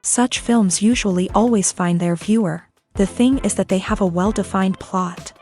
Such films usually always find their viewer. The thing is that they have a well-defined plot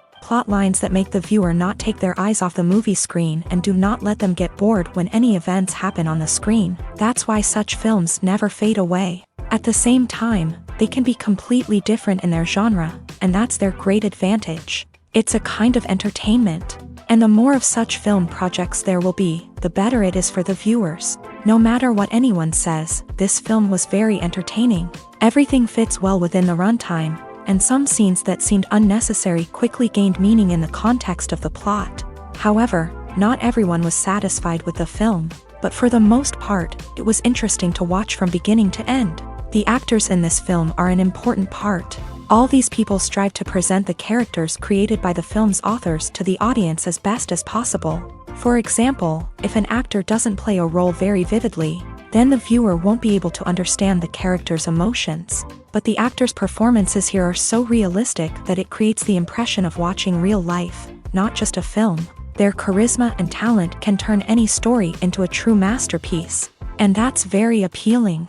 lines that make the viewer not take their eyes off the movie screen and do not let them get bored when any events happen on the screen. That's why such films never fade away. At the same time, they can be completely different in their genre, and that's their great advantage. It's a kind of entertainment. And the more of such film projects there will be, the better it is for the viewers. No matter what anyone says, this film was very entertaining. Everything fits well within the runtime, and some scenes that seemed unnecessary quickly gained meaning in the context of the plot. However, not everyone was satisfied with the film, but for the most part, it was interesting to watch from beginning to end. The actors in this film are an important part. All these people strive to present the characters created by the film's authors to the audience as best as possible. For example, if an actor doesn't play a role very vividly, then the viewer won't be able to understand the character's emotions. But the actors' performances here are so realistic that it creates the impression of watching real life, not just a film. Their charisma and talent can turn any story into a true masterpiece. And that's very appealing.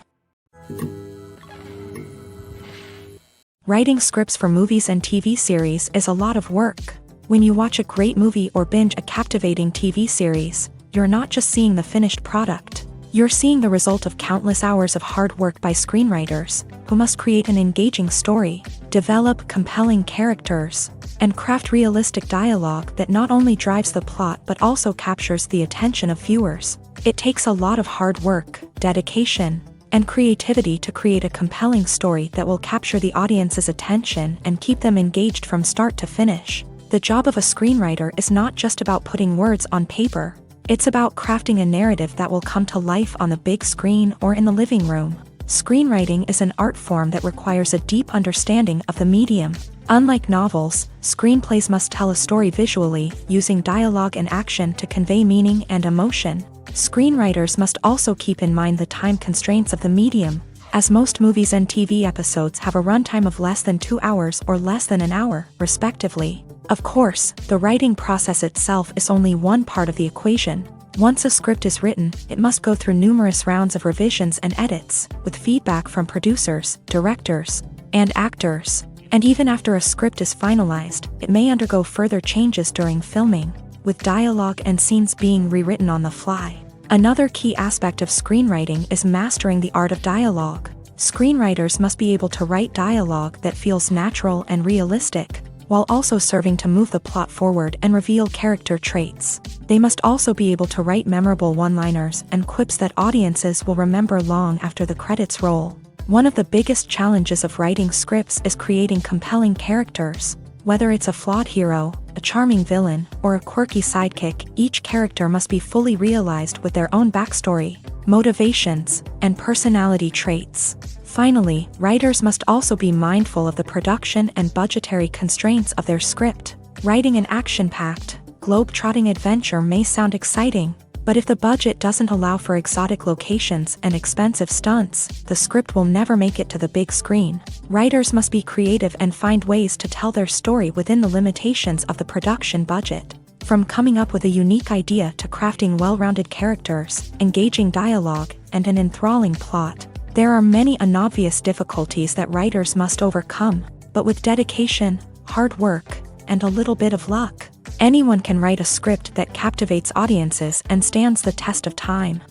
Writing scripts for movies and TV series is a lot of work. When you watch a great movie or binge a captivating TV series, you're not just seeing the finished product. You're seeing the result of countless hours of hard work by screenwriters, who must create an engaging story, develop compelling characters, and craft realistic dialogue that not only drives the plot but also captures the attention of viewers. It takes a lot of hard work, dedication, and creativity to create a compelling story that will capture the audience's attention and keep them engaged from start to finish. The job of a screenwriter is not just about putting words on paper. It's about crafting a narrative that will come to life on the big screen or in the living room. Screenwriting is an art form that requires a deep understanding of the medium. Unlike novels, screenplays must tell a story visually, using dialogue and action to convey meaning and emotion. Screenwriters must also keep in mind the time constraints of the medium, as most movies and TV episodes have a runtime of less than 2 hours or less than an hour, respectively. Of course, the writing process itself is only one part of the equation. Once a script is written, it must go through numerous rounds of revisions and edits, with feedback from producers, directors, and actors. And even after a script is finalized, it may undergo further changes during filming, with dialogue and scenes being rewritten on the fly. Another key aspect of screenwriting is mastering the art of dialogue. Screenwriters must be able to write dialogue that feels natural and realistic, while also serving to move the plot forward and reveal character traits. They must also be able to write memorable one-liners and quips that audiences will remember long after the credits roll. One of the biggest challenges of writing scripts is creating compelling characters. Whether it's a flawed hero, a charming villain, or a quirky sidekick, each character must be fully realized with their own backstory, motivations, and personality traits. Finally, writers must also be mindful of the production and budgetary constraints of their script. Writing an action-packed, globe-trotting adventure may sound exciting, but if the budget doesn't allow for exotic locations and expensive stunts, the script will never make it to the big screen. Writers must be creative and find ways to tell their story within the limitations of the production budget. From coming up with a unique idea to crafting well-rounded characters, engaging dialogue, and an enthralling plot, there are many unobvious difficulties that writers must overcome, but with dedication, hard work, and a little bit of luck, anyone can write a script that captivates audiences and stands the test of time.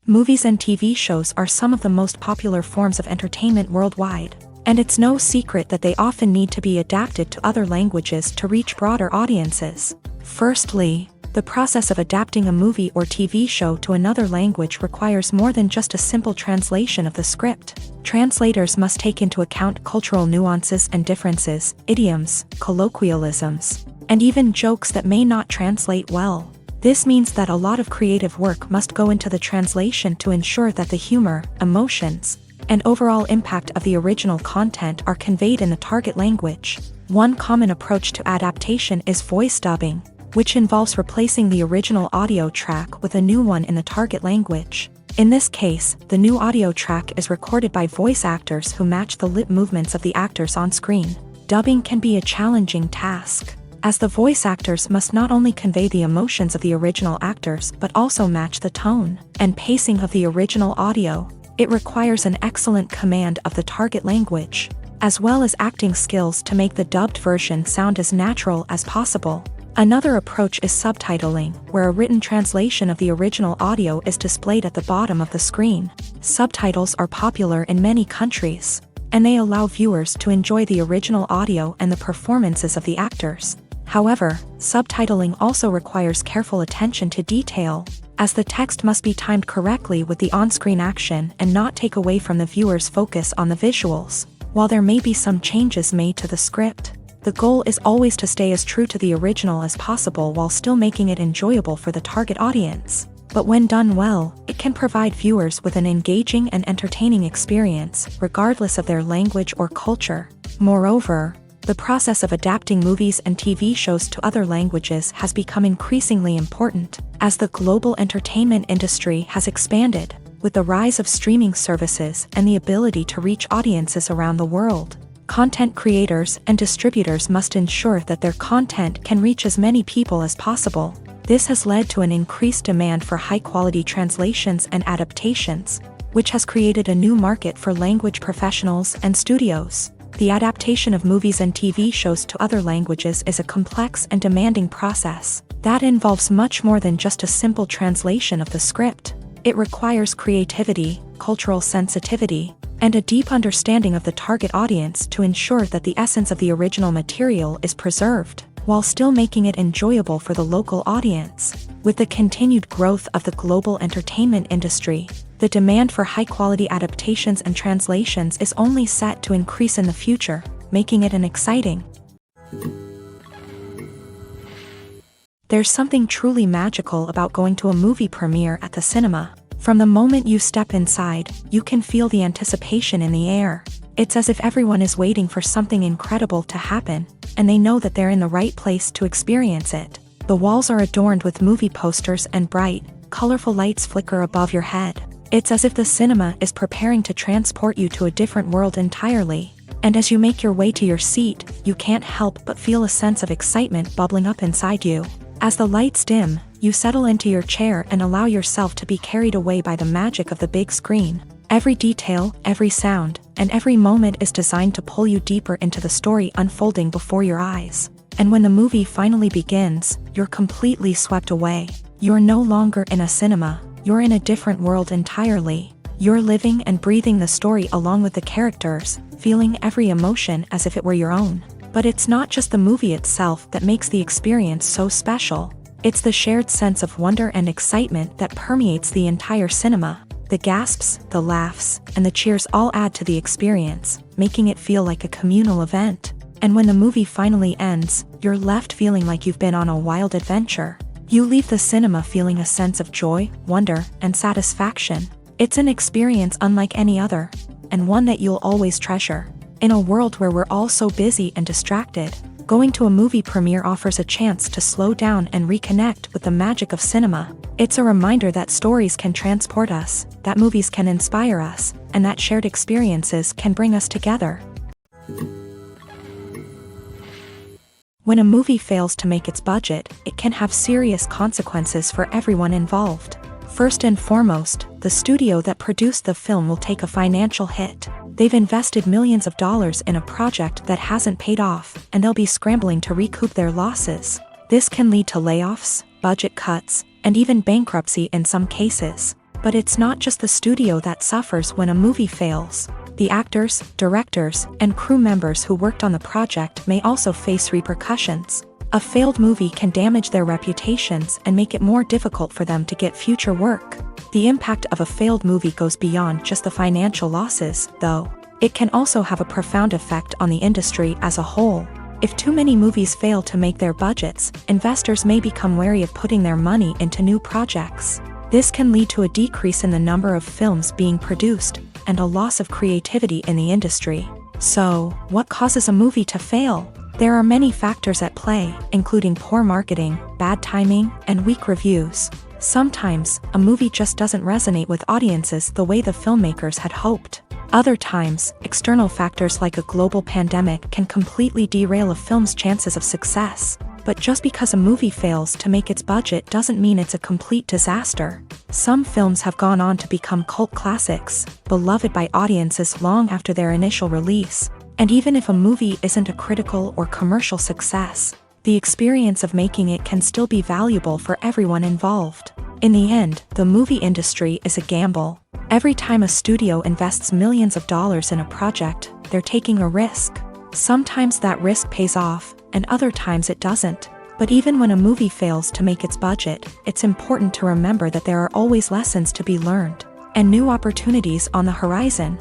Movies and TV shows are some of the most popular forms of entertainment worldwide, and it's no secret that they often need to be adapted to other languages to reach broader audiences. Firstly, the process of adapting a movie or TV show to another language requires more than just a simple translation of the script. Translators must take into account cultural nuances and differences, idioms, colloquialisms, and even jokes that may not translate well. This means that a lot of creative work must go into the translation to ensure that the humor, emotions, and overall impact of the original content are conveyed in the target language. One common approach to adaptation is voice dubbing, which involves replacing the original audio track with a new one in the target language. In this case, the new audio track is recorded by voice actors who match the lip movements of the actors on screen. Dubbing can be a challenging task. as the voice actors must not only convey the emotions of the original actors but also match the tone and pacing of the original audio. It requires an excellent command of the target language, as well as acting skills to make the dubbed version sound as natural as possible. Another approach is subtitling, where a written translation of the original audio is displayed at the bottom of the screen. Subtitles are popular in many countries, and they allow viewers to enjoy the original audio and the performances of the actors. However, subtitling also requires careful attention to detail, as the text must be timed correctly with the on-screen action and not take away from the viewer's focus on the visuals. While there may be some changes made to the script, the goal is always to stay as true to the original as possible while still making it enjoyable for the target audience. But when done well, it can provide viewers with an engaging and entertaining experience, regardless of their language or culture. Moreover, the process of adapting movies and TV shows to other languages has become increasingly important, as the global entertainment industry has expanded, with the rise of streaming services and the ability to reach audiences around the world. Content creators and distributors must ensure that their content can reach as many people as possible. This has led to an increased demand for high-quality translations and adaptations, which has created a new market for language professionals and studios. The adaptation of movies and TV shows to other languages is a complex and demanding process that involves much more than just a simple translation of the script. It requires creativity, cultural sensitivity, and a deep understanding of the target audience to ensure that the essence of the original material is preserved, while still making it enjoyable for the local audience. With the continued growth of the global entertainment industry, the demand for high-quality adaptations and translations is only set to increase in the future, making it an exciting. There's something truly magical about going to a movie premiere at the cinema. From the moment you step inside, you can feel the anticipation in the air. It's as if everyone is waiting for something incredible to happen, and they know that they're in the right place to experience it. The walls are adorned with movie posters and bright, colorful lights flicker above your head. It's as if the cinema is preparing to transport you to a different world entirely. And as you make your way to your seat, you can't help but feel a sense of excitement bubbling up inside you. As the lights dim, you settle into your chair and allow yourself to be carried away by the magic of the big screen. Every detail, every sound, and every moment is designed to pull you deeper into the story unfolding before your eyes. And when the movie finally begins, you're completely swept away. You're no longer in a cinema, you're in a different world entirely. You're living and breathing the story along with the characters, feeling every emotion as if it were your own. But it's not just the movie itself that makes the experience so special. It's the shared sense of wonder and excitement that permeates the entire cinema. The gasps, the laughs, and the cheers all add to the experience, making it feel like a communal event. And when the movie finally ends, you're left feeling like you've been on a wild adventure. You leave the cinema feeling a sense of joy, wonder, and satisfaction. It's an experience unlike any other, and one that you'll always treasure. In a world where we're all so busy and distracted, going to a movie premiere offers a chance to slow down and reconnect with the magic of cinema. It's a reminder that stories can transport us, that movies can inspire us, and that shared experiences can bring us together. When a movie fails to make its budget, it can have serious consequences for everyone involved. First and foremost, the studio that produced the film will take a financial hit. They've invested millions of dollars in a project that hasn't paid off, and they'll be scrambling to recoup their losses. This can lead to layoffs, budget cuts, and even bankruptcy in some cases. But it's not just the studio that suffers when a movie fails. The actors, directors, and crew members who worked on the project may also face repercussions. A failed movie can damage their reputations and make it more difficult for them to get future work. The impact of a failed movie goes beyond just the financial losses, though. It can also have a profound effect on the industry as a whole. If too many movies fail to make their budgets, investors may become wary of putting their money into new projects. This can lead to a decrease in the number of films being produced, and a loss of creativity in the industry. So, what causes a movie to fail? There are many factors at play, including poor marketing, bad timing, and weak reviews. Sometimes, a movie just doesn't resonate with audiences the way the filmmakers had hoped. Other times, external factors like a global pandemic can completely derail a film's chances of success. But just because a movie fails to make its budget doesn't mean it's a complete disaster. Some films have gone on to become cult classics, beloved by audiences long after their initial release. And even if a movie isn't a critical or commercial success, the experience of making it can still be valuable for everyone involved. In the end, the movie industry is a gamble. Every time a studio invests millions of dollars in a project, they're taking a risk. Sometimes that risk pays off, and other times it doesn't. But even when a movie fails to make its budget, it's important to remember that there are always lessons to be learned, and new opportunities on the horizon.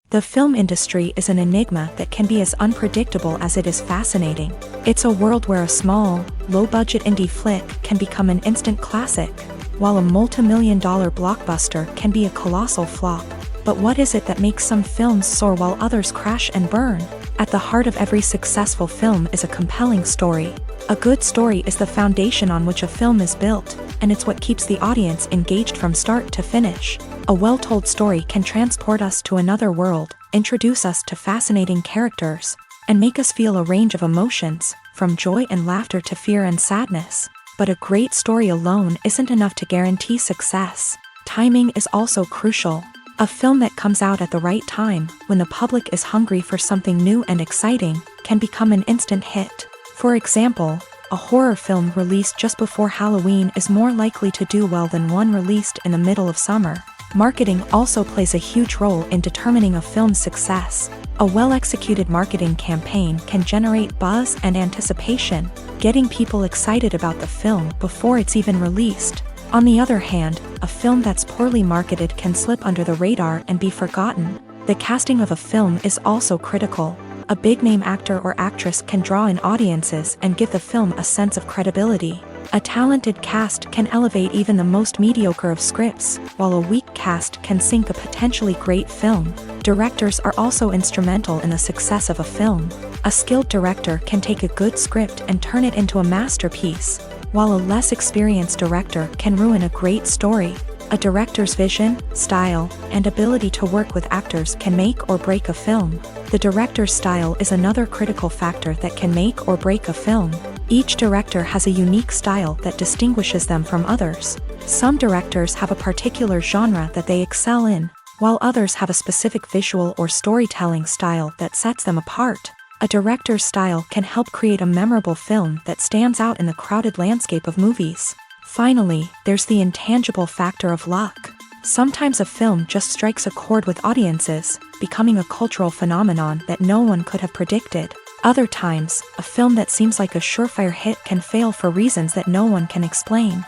The film industry is an enigma that can be as unpredictable as it is fascinating. It's a world where a small, low-budget indie flick can become an instant classic, while a multi-million-dollar blockbuster can be a colossal flop. But what is it that makes some films soar while others crash and burn? At the heart of every successful film is a compelling story. A good story is the foundation on which a film is built, and it's what keeps the audience engaged from start to finish. A well-told story can transport us to another world, introduce us to fascinating characters, and make us feel a range of emotions, from joy and laughter to fear and sadness. But a great story alone isn't enough to guarantee success. Timing is also crucial. A film that comes out at the right time, when the public is hungry for something new and exciting, can become an instant hit. For example, a horror film released just before Halloween is more likely to do well than one released in the middle of summer. Marketing also plays a huge role in determining a film's success. A well-executed marketing campaign can generate buzz and anticipation, getting people excited about the film before it's even released. On the other hand, a film that's poorly marketed can slip under the radar and be forgotten. The casting of a film is also critical. A big-name actor or actress can draw in audiences and give the film a sense of credibility. A talented cast can elevate even the most mediocre of scripts, while a weak cast can sink a potentially great film. Directors are also instrumental in the success of a film. A skilled director can take a good script and turn it into a masterpiece, while a less experienced director can ruin a great story. A director's vision, style, and ability to work with actors can make or break a film. The director's style is another critical factor that can make or break a film. Each director has a unique style that distinguishes them from others. Some directors have a particular genre that they excel in, while others have a specific visual or storytelling style that sets them apart. A director's style can help create a memorable film that stands out in the crowded landscape of movies. Finally, there's the intangible factor of luck. Sometimes a film just strikes a chord with audiences, becoming a cultural phenomenon that no one could have predicted. Other times, a film that seems like a surefire hit can fail for reasons that no one can explain.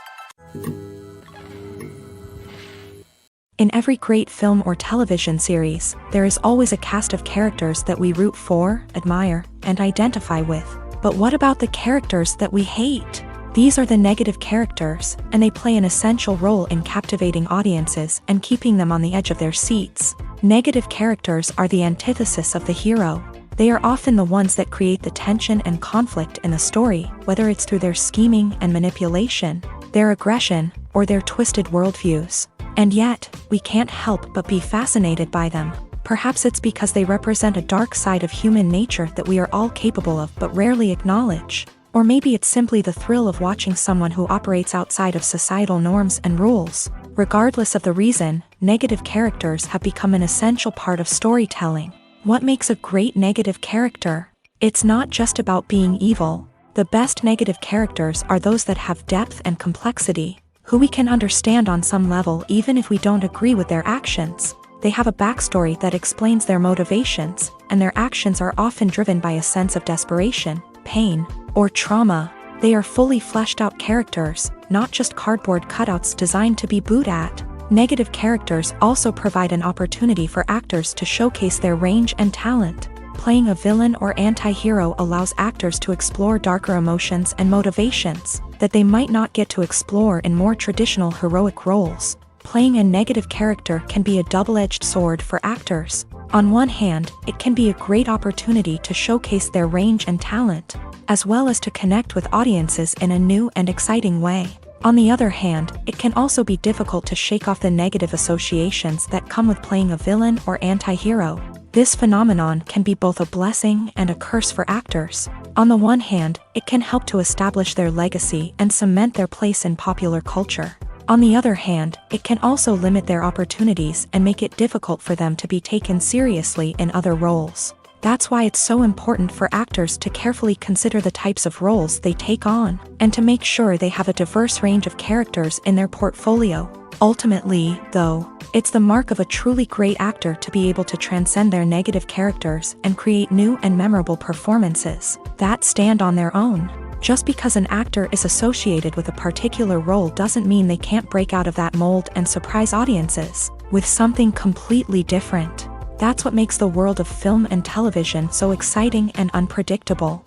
In every great film or television series, there is always a cast of characters that we root for, admire, and identify with. But what about the characters that we hate? These are the negative characters, and they play an essential role in captivating audiences and keeping them on the edge of their seats. Negative characters are the antithesis of the hero. They are often the ones that create the tension and conflict in the story, whether it's through their scheming and manipulation, their aggression, or their twisted worldviews. And yet, we can't help but be fascinated by them. Perhaps it's because they represent a dark side of human nature that we are all capable of but rarely acknowledge. Or maybe it's simply the thrill of watching someone who operates outside of societal norms and rules. Regardless of the reason, negative characters have become an essential part of storytelling. What makes a great negative character? It's not just about being evil. The best negative characters are those that have depth and complexity, who we can understand on some level even if we don't agree with their actions. They have a backstory that explains their motivations, and their actions are often driven by a sense of desperation, pain, or trauma. They are fully fleshed out characters, not just cardboard cutouts designed to be booed at. Negative characters also provide an opportunity for actors to showcase their range and talent. Playing a villain or anti-hero allows actors to explore darker emotions and motivations that they might not get to explore in more traditional heroic roles. Playing a negative character can be a double-edged sword for actors. On one hand, it can be a great opportunity to showcase their range and talent, as well as to connect with audiences in a new and exciting way. On the other hand, it can also be difficult to shake off the negative associations that come with playing a villain or anti-hero. This phenomenon can be both a blessing and a curse for actors. On the one hand, it can help to establish their legacy and cement their place in popular culture. On the other hand, it can also limit their opportunities and make it difficult for them to be taken seriously in other roles. That's why it's so important for actors to carefully consider the types of roles they take on, and to make sure they have a diverse range of characters in their portfolio. Ultimately, though, it's the mark of a truly great actor to be able to transcend their negative characters and create new and memorable performances that stand on their own. Just because an actor is associated with a particular role doesn't mean they can't break out of that mold and surprise audiences with something completely different. That's what makes the world of film and television so exciting and unpredictable.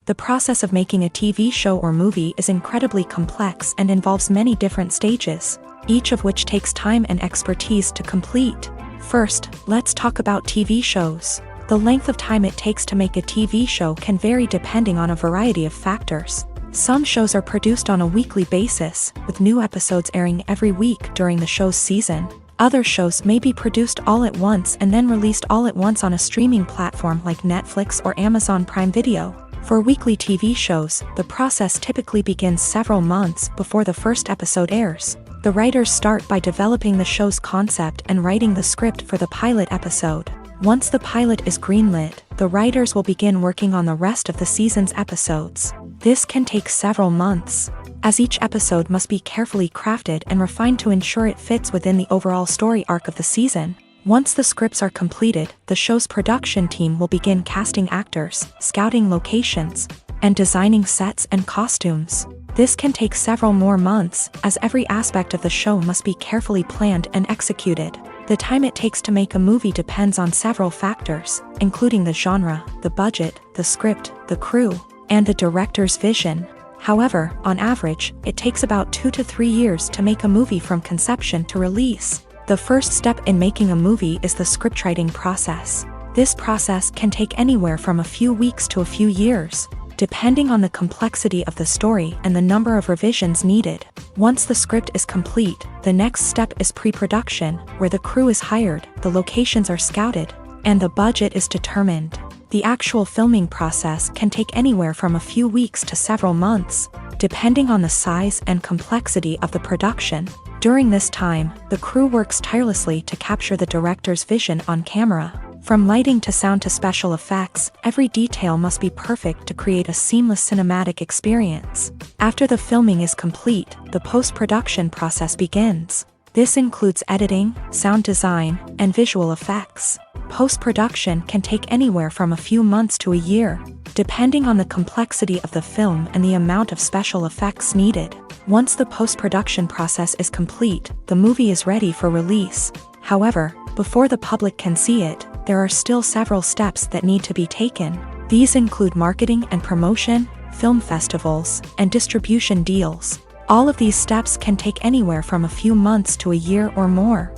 The process of making a TV show or movie is incredibly complex and involves many different stages, each of which takes time and expertise to complete. First, let's talk about TV shows. The length of time it takes to make a TV show can vary depending on a variety of factors. Some shows are produced on a weekly basis, with new episodes airing every week during the show's season. Other shows may be produced all at once and then released all at once on a streaming platform like Netflix or Amazon Prime Video. For weekly TV shows, the process typically begins several months before the first episode airs. The writers start by developing the show's concept and writing the script for the pilot episode. Once the pilot is greenlit, the writers will begin working on the rest of the season's episodes. This can take several months, as each episode must be carefully crafted and refined to ensure it fits within the overall story arc of the season. Once the scripts are completed, the show's production team will begin casting actors, scouting locations, and designing sets and costumes. This can take several more months, as every aspect of the show must be carefully planned and executed. The time it takes to make a movie depends on several factors, including the genre, the budget, the script, the crew, and the director's vision. However, on average, it takes about 2 to 3 years to make a movie from conception to release. The first step in making a movie is the scriptwriting process. This process can take anywhere from a few weeks to a few years, depending on the complexity of the story and the number of revisions needed. Once the script is complete, the next step is pre-production, where the crew is hired, the locations are scouted, and the budget is determined. The actual filming process can take anywhere from a few weeks to several months, depending on the size and complexity of the production. During this time, the crew works tirelessly to capture the director's vision on camera. From lighting to sound to special effects, every detail must be perfect to create a seamless cinematic experience. After the filming is complete, the post-production process begins. This includes editing, sound design, and visual effects. Post-production can take anywhere from a few months to a year, depending on the complexity of the film and the amount of special effects needed. Once the post-production process is complete, the movie is ready for release. However, before the public can see it, there are still several steps that need to be taken. These include marketing and promotion, film festivals, and distribution deals. All of these steps can take anywhere from a few months to a year or more.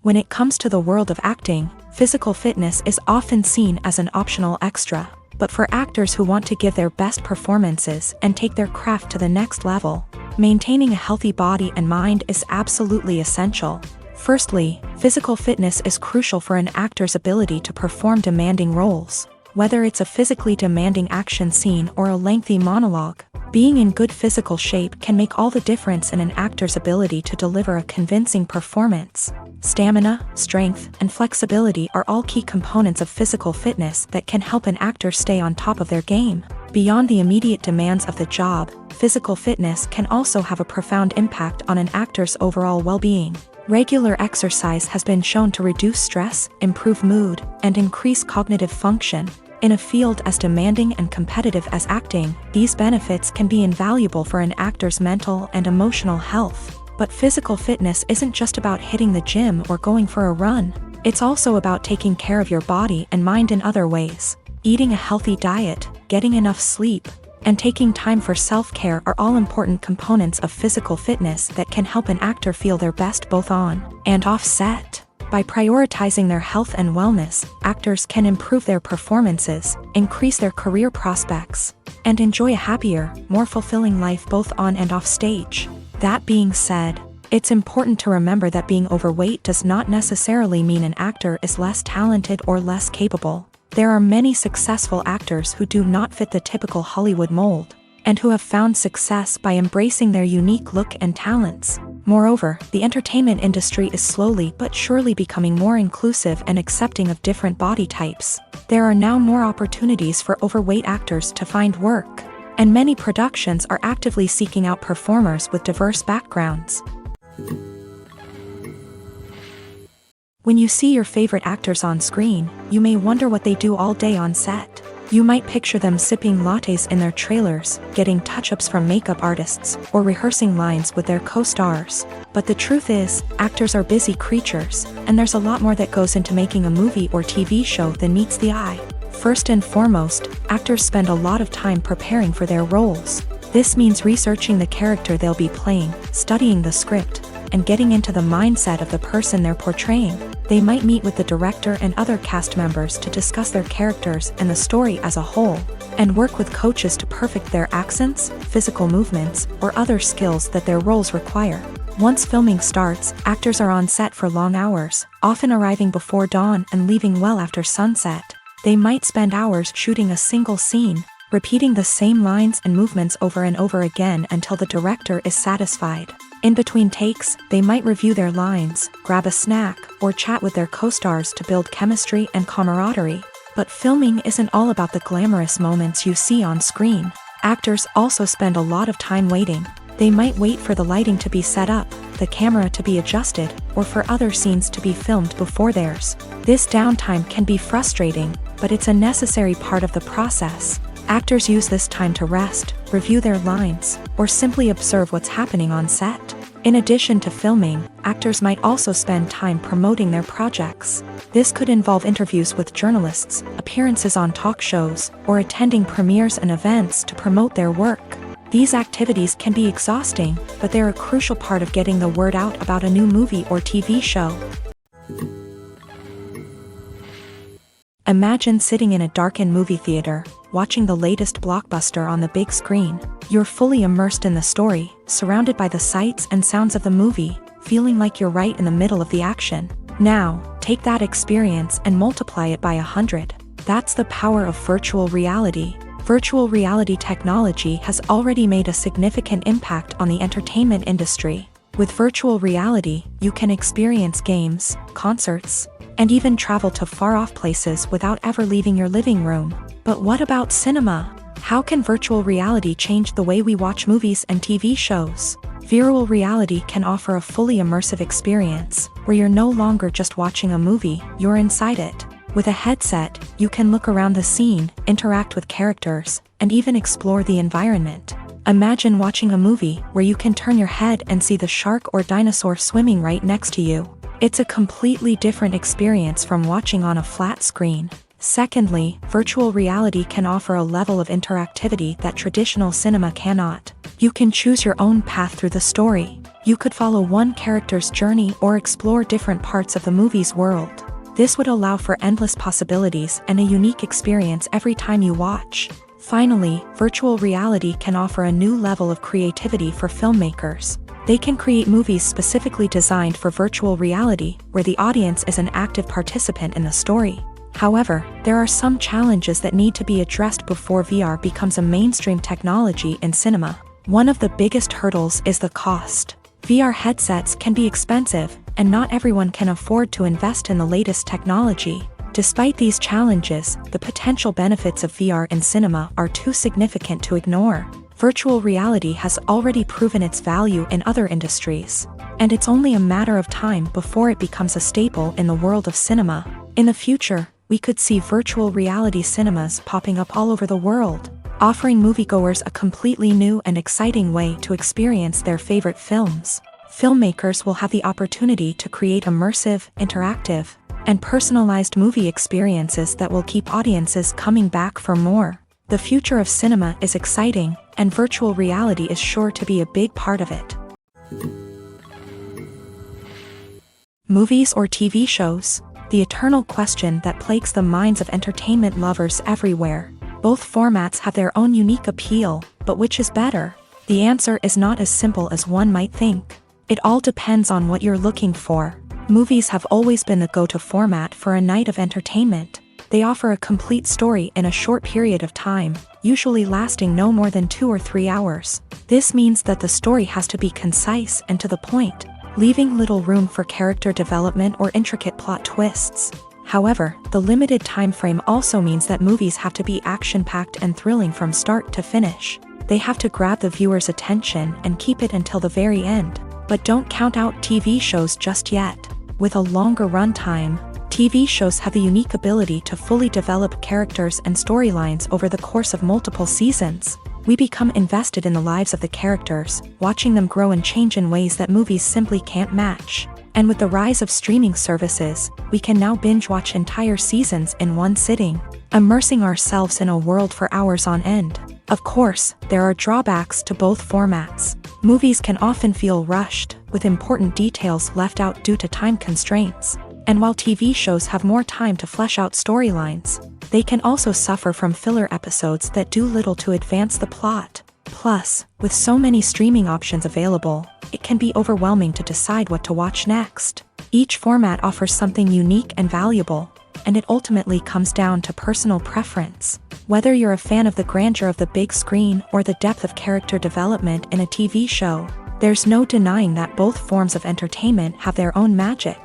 When it comes to the world of acting, physical fitness is often seen as an optional extra. But for actors who want to give their best performances and take their craft to the next level, maintaining a healthy body and mind is absolutely essential. Firstly, physical fitness is crucial for an actor's ability to perform demanding roles. Whether it's a physically demanding action scene or a lengthy monologue, being in good physical shape can make all the difference in an actor's ability to deliver a convincing performance. Stamina, strength, and flexibility are all key components of physical fitness that can help an actor stay on top of their game. Beyond the immediate demands of the job, physical fitness can also have a profound impact on an actor's overall well-being. Regular exercise has been shown to reduce stress, improve mood, and increase cognitive function. In a field as demanding and competitive as acting, these benefits can be invaluable for an actor's mental and emotional health. But physical fitness isn't just about hitting the gym or going for a run. It's also about taking care of your body and mind in other ways. Eating a healthy diet, getting enough sleep, and taking time for self-care are all important components of physical fitness that can help an actor feel their best both on and off set. By prioritizing their health and wellness, actors can improve their performances, increase their career prospects, and enjoy a happier, more fulfilling life both on and off stage. That being said, it's important to remember that being overweight does not necessarily mean an actor is less talented or less capable. There are many successful actors who do not fit the typical Hollywood mold, and who have found success by embracing their unique look and talents. Moreover, the entertainment industry is slowly but surely becoming more inclusive and accepting of different body types. There are now more opportunities for overweight actors to find work, and many productions are actively seeking out performers with diverse backgrounds. When you see your favorite actors on screen, you may wonder what they do all day on set. You might picture them sipping lattes in their trailers, getting touch-ups from makeup artists, or rehearsing lines with their co-stars. But the truth is, actors are busy creatures, and there's a lot more that goes into making a movie or TV show than meets the eye. First and foremost, actors spend a lot of time preparing for their roles. This means researching the character they'll be playing, studying the script, and getting into the mindset of the person they're portraying. They might meet with the director and other cast members to discuss their characters and the story as a whole, and work with coaches to perfect their accents, physical movements, or other skills that their roles require. Once filming starts, actors are on set for long hours, often arriving before dawn and leaving well after sunset. They might spend hours shooting a single scene, repeating the same lines and movements over and over again until the director is satisfied. In between takes, they might review their lines, grab a snack, or chat with their co-stars to build chemistry and camaraderie. But filming isn't all about the glamorous moments you see on screen. Actors also spend a lot of time waiting. They might wait for the lighting to be set up, the camera to be adjusted, or for other scenes to be filmed before theirs. This downtime can be frustrating, but it's a necessary part of the process. Actors use this time to rest, review their lines, or simply observe what's happening on set. In addition to filming, actors might also spend time promoting their projects. This could involve interviews with journalists, appearances on talk shows, or attending premieres and events to promote their work. These activities can be exhausting, but they're a crucial part of getting the word out about a new movie or TV show. Imagine sitting in a darkened movie theater, watching the latest blockbuster on the big screen. You're fully immersed in the story, surrounded by the sights and sounds of the movie, feeling like you're right in the middle of the action. Now, take that experience and multiply it by 100. That's the power of virtual reality. Virtual reality technology has already made a significant impact on the entertainment industry. With virtual reality, you can experience games, concerts, and even travel to far-off places without ever leaving your living room. But what about cinema? How can virtual reality change the way we watch movies and TV shows? Virtual reality can offer a fully immersive experience, where you're no longer just watching a movie, you're inside it. With a headset, you can look around the scene, interact with characters, and even explore the environment. Imagine watching a movie where you can turn your head and see the shark or dinosaur swimming right next to you. It's a completely different experience from watching on a flat screen. Secondly, virtual reality can offer a level of interactivity that traditional cinema cannot. You can choose your own path through the story. You could follow one character's journey or explore different parts of the movie's world. This would allow for endless possibilities and a unique experience every time you watch. Finally, virtual reality can offer a new level of creativity for filmmakers. They can create movies specifically designed for virtual reality, where the audience is an active participant in the story. However, there are some challenges that need to be addressed before VR becomes a mainstream technology in cinema. One of the biggest hurdles is the cost. VR headsets can be expensive, and not everyone can afford to invest in the latest technology. Despite these challenges, the potential benefits of VR in cinema are too significant to ignore. Virtual reality has already proven its value in other industries, and it's only a matter of time before it becomes a staple in the world of cinema. In the future, we could see virtual reality cinemas popping up all over the world, offering moviegoers a completely new and exciting way to experience their favorite films. Filmmakers will have the opportunity to create immersive, interactive, and personalized movie experiences that will keep audiences coming back for more. The future of cinema is exciting, and virtual reality is sure to be a big part of it. Movies or TV shows? The eternal question that plagues the minds of entertainment lovers everywhere. Both formats have their own unique appeal, but which is better? The answer is not as simple as one might think. It all depends on what you're looking for. Movies have always been the go-to format for a night of entertainment. They offer a complete story in a short period of time, usually lasting no more than 2 or 3 hours. This means that the story has to be concise and to the point, leaving little room for character development or intricate plot twists. However, the limited time frame also means that movies have to be action-packed and thrilling from start to finish. They have to grab the viewer's attention and keep it until the very end. But don't count out TV shows just yet. With a longer runtime, TV shows have the unique ability to fully develop characters and storylines over the course of multiple seasons. We become invested in the lives of the characters, watching them grow and change in ways that movies simply can't match. And with the rise of streaming services, we can now binge-watch entire seasons in one sitting, immersing ourselves in a world for hours on end. Of course, there are drawbacks to both formats. Movies can often feel rushed, with important details left out due to time constraints. And while TV shows have more time to flesh out storylines, they can also suffer from filler episodes that do little to advance the plot. Plus, with so many streaming options available, it can be overwhelming to decide what to watch next. Each format offers something unique and valuable, and it ultimately comes down to personal preference. Whether you're a fan of the grandeur of the big screen or the depth of character development in a TV show, there's no denying that both forms of entertainment have their own magic.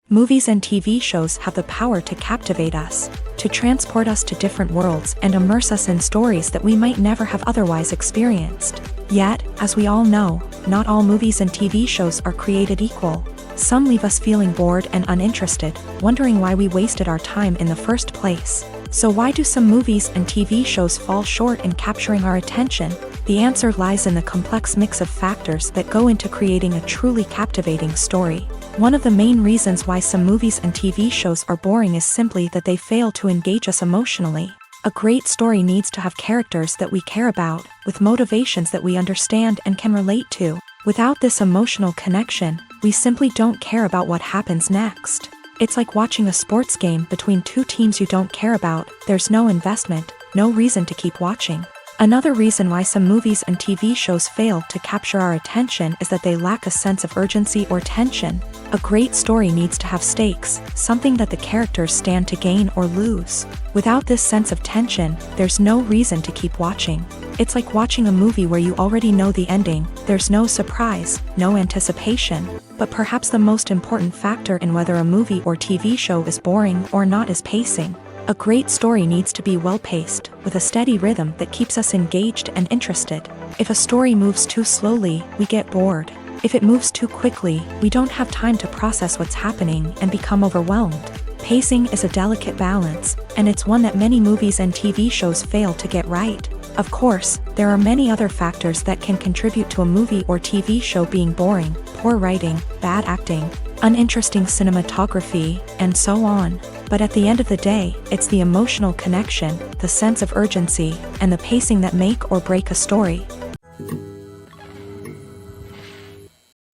Movies and TV shows have the power to captivate us, to transport us to different worlds and immerse us in stories that we might never have otherwise experienced. Yet, as we all know, not all movies and TV shows are created equal. Some leave us feeling bored and uninterested, wondering why we wasted our time in the first place. So why do some movies and TV shows fall short in capturing our attention? The answer lies in the complex mix of factors that go into creating a truly captivating story. One of the main reasons why some movies and TV shows are boring is simply that they fail to engage us emotionally. A great story needs to have characters that we care about, with motivations that we understand and can relate to. Without this emotional connection, we simply don't care about what happens next. It's like watching a sports game between two teams you don't care about. There's no investment, no reason to keep watching. Another reason why some movies and TV shows fail to capture our attention is that they lack a sense of urgency or tension. A great story needs to have stakes, something that the characters stand to gain or lose. Without this sense of tension, there's no reason to keep watching. It's like watching a movie where you already know the ending. There's no surprise, no anticipation. But perhaps the most important factor in whether a movie or TV show is boring or not is pacing. A great story needs to be well-paced, with a steady rhythm that keeps us engaged and interested. If a story moves too slowly, we get bored. If it moves too quickly, we don't have time to process what's happening and become overwhelmed. Pacing is a delicate balance, and it's one that many movies and TV shows fail to get right. Of course, there are many other factors that can contribute to a movie or TV show being boring: poor writing, bad acting, uninteresting cinematography, and so on. But at the end of the day, it's the emotional connection, the sense of urgency, and the pacing that make or break a story.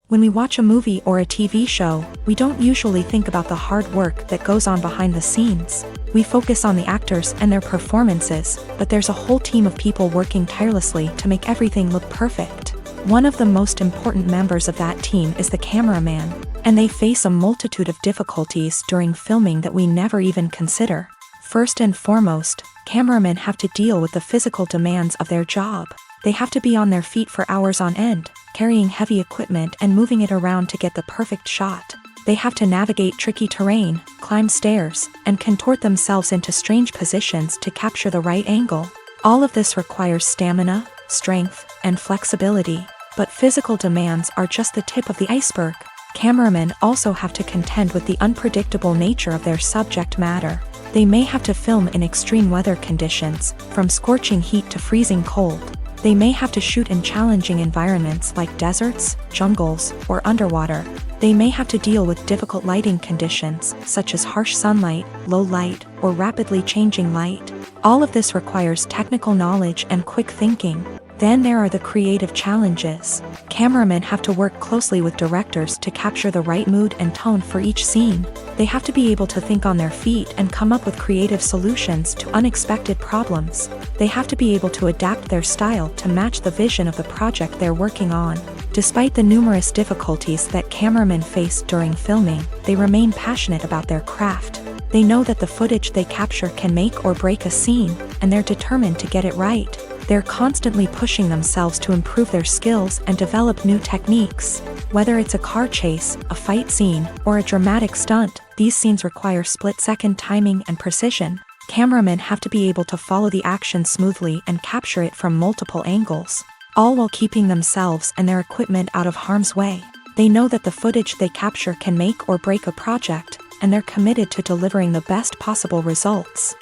When we watch a movie or a TV show, we don't usually think about the hard work that goes on behind the scenes. We focus on the actors and their performances, but there's a whole team of people working tirelessly to make everything look perfect. One of the most important members of that team is the cameraman, and they face a multitude of difficulties during filming that we never even consider. First and foremost, cameramen have to deal with the physical demands of their job. They have to be on their feet for hours on end, carrying heavy equipment and moving it around to get the perfect shot. They have to navigate tricky terrain, climb stairs, and contort themselves into strange positions to capture the right angle. All of this requires stamina, strength, and flexibility. But physical demands are just the tip of the iceberg. Cameramen also have to contend with the unpredictable nature of their subject matter. They may have to film in extreme weather conditions, from scorching heat to freezing cold. They may have to shoot in challenging environments like deserts, jungles, or underwater. They may have to deal with difficult lighting conditions, such as harsh sunlight, low light, or rapidly changing light. All of this requires technical knowledge and quick thinking. Then there are the creative challenges. Cameramen have to work closely with directors to capture the right mood and tone for each scene. They have to be able to think on their feet and come up with creative solutions to unexpected problems. They have to be able to adapt their style to match the vision of the project they're working on. Despite the numerous difficulties that cameramen face during filming, they remain passionate about their craft. They know that the footage they capture can make or break a scene, and they're determined to get it right. They're constantly pushing themselves to improve their skills and develop new techniques. Whether it's a car chase, a fight scene, or a dramatic stunt, these scenes require split-second timing and precision. Cameramen have to be able to follow the action smoothly and capture it from multiple angles, all while keeping themselves and their equipment out of harm's way. They know that the footage they capture can make or break a project, and they're committed to delivering the best possible results.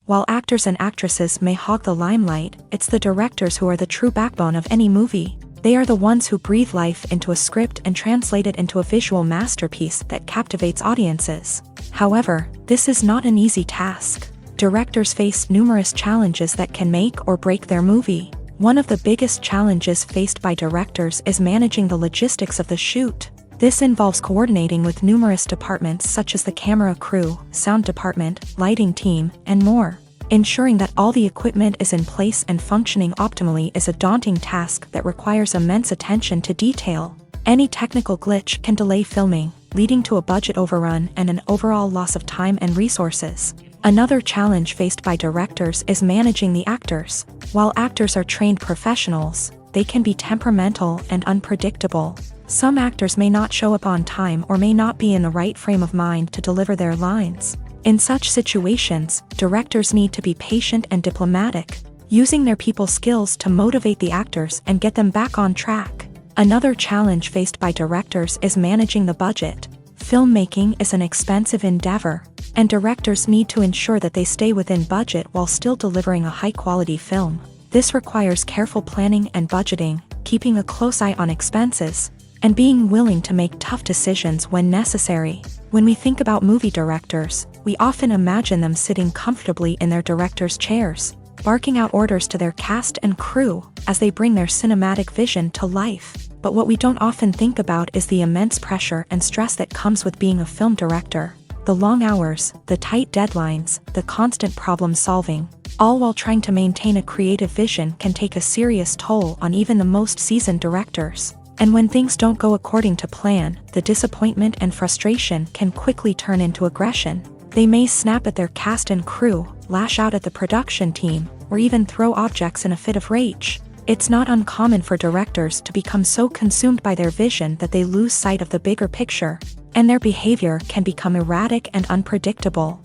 While actors and actresses may hog the limelight, it's the directors who are the true backbone of any movie. They are the ones who breathe life into a script and translate it into a visual masterpiece that captivates audiences. However, this is not an easy task. Directors face numerous challenges that can make or break their movie. One of the biggest challenges faced by directors is managing the logistics of the shoot. This involves coordinating with numerous departments such as the camera crew, sound department, lighting team, and more. Ensuring that all the equipment is in place and functioning optimally is a daunting task that requires immense attention to detail. Any technical glitch can delay filming, leading to a budget overrun and an overall loss of time and resources. Another challenge faced by directors is managing the actors. While actors are trained professionals, they can be temperamental and unpredictable. Some actors may not show up on time or may not be in the right frame of mind to deliver their lines. In such situations, directors need to be patient and diplomatic, using their people skills to motivate the actors and get them back on track. Another challenge faced by directors is managing the budget. Filmmaking is an expensive endeavor, and directors need to ensure that they stay within budget while still delivering a high-quality film. This requires careful planning and budgeting, keeping a close eye on expenses, and being willing to make tough decisions when necessary. When we think about movie directors, we often imagine them sitting comfortably in their director's chairs, barking out orders to their cast and crew as they bring their cinematic vision to life. But what we don't often think about is the immense pressure and stress that comes with being a film director. The long hours, the tight deadlines, the constant problem solving, all while trying to maintain a creative vision can take a serious toll on even the most seasoned directors. And when things don't go according to plan, the disappointment and frustration can quickly turn into aggression. They may snap at their cast and crew, lash out at the production team, or even throw objects in a fit of rage. It's not uncommon for directors to become so consumed by their vision that they lose sight of the bigger picture, and their behavior can become erratic and unpredictable.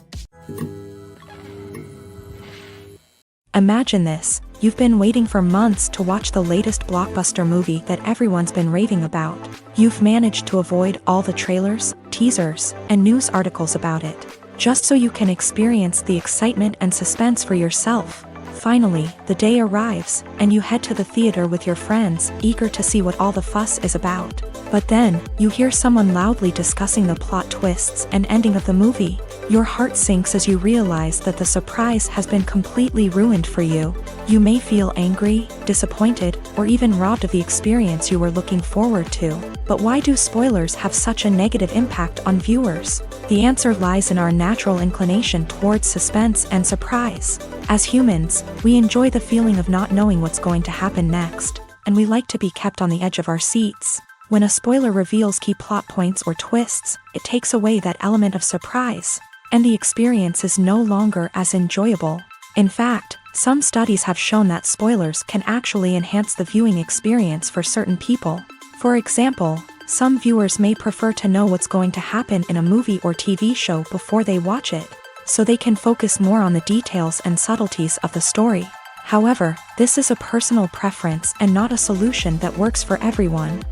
Imagine this. You've been waiting for months to watch the latest blockbuster movie that everyone's been raving about. You've managed to avoid all the trailers, teasers, and news articles about it, just so you can experience the excitement and suspense for yourself. Finally, the day arrives, and you head to the theater with your friends, eager to see what all the fuss is about. But then, you hear someone loudly discussing the plot twists and ending of the movie. Your heart sinks as you realize that the surprise has been completely ruined for you. You may feel angry, disappointed, or even robbed of the experience you were looking forward to. But why do spoilers have such a negative impact on viewers? The answer lies in our natural inclination towards suspense and surprise. As humans, we enjoy the feeling of not knowing what's going to happen next, and we like to be kept on the edge of our seats. When a spoiler reveals key plot points or twists, it takes away that element of surprise, and the experience is no longer as enjoyable. In fact, some studies have shown that spoilers can actually enhance the viewing experience for certain people. For example, some viewers may prefer to know what's going to happen in a movie or TV show before they watch it, so they can focus more on the details and subtleties of the story. However, this is a personal preference and not a solution that works for everyone.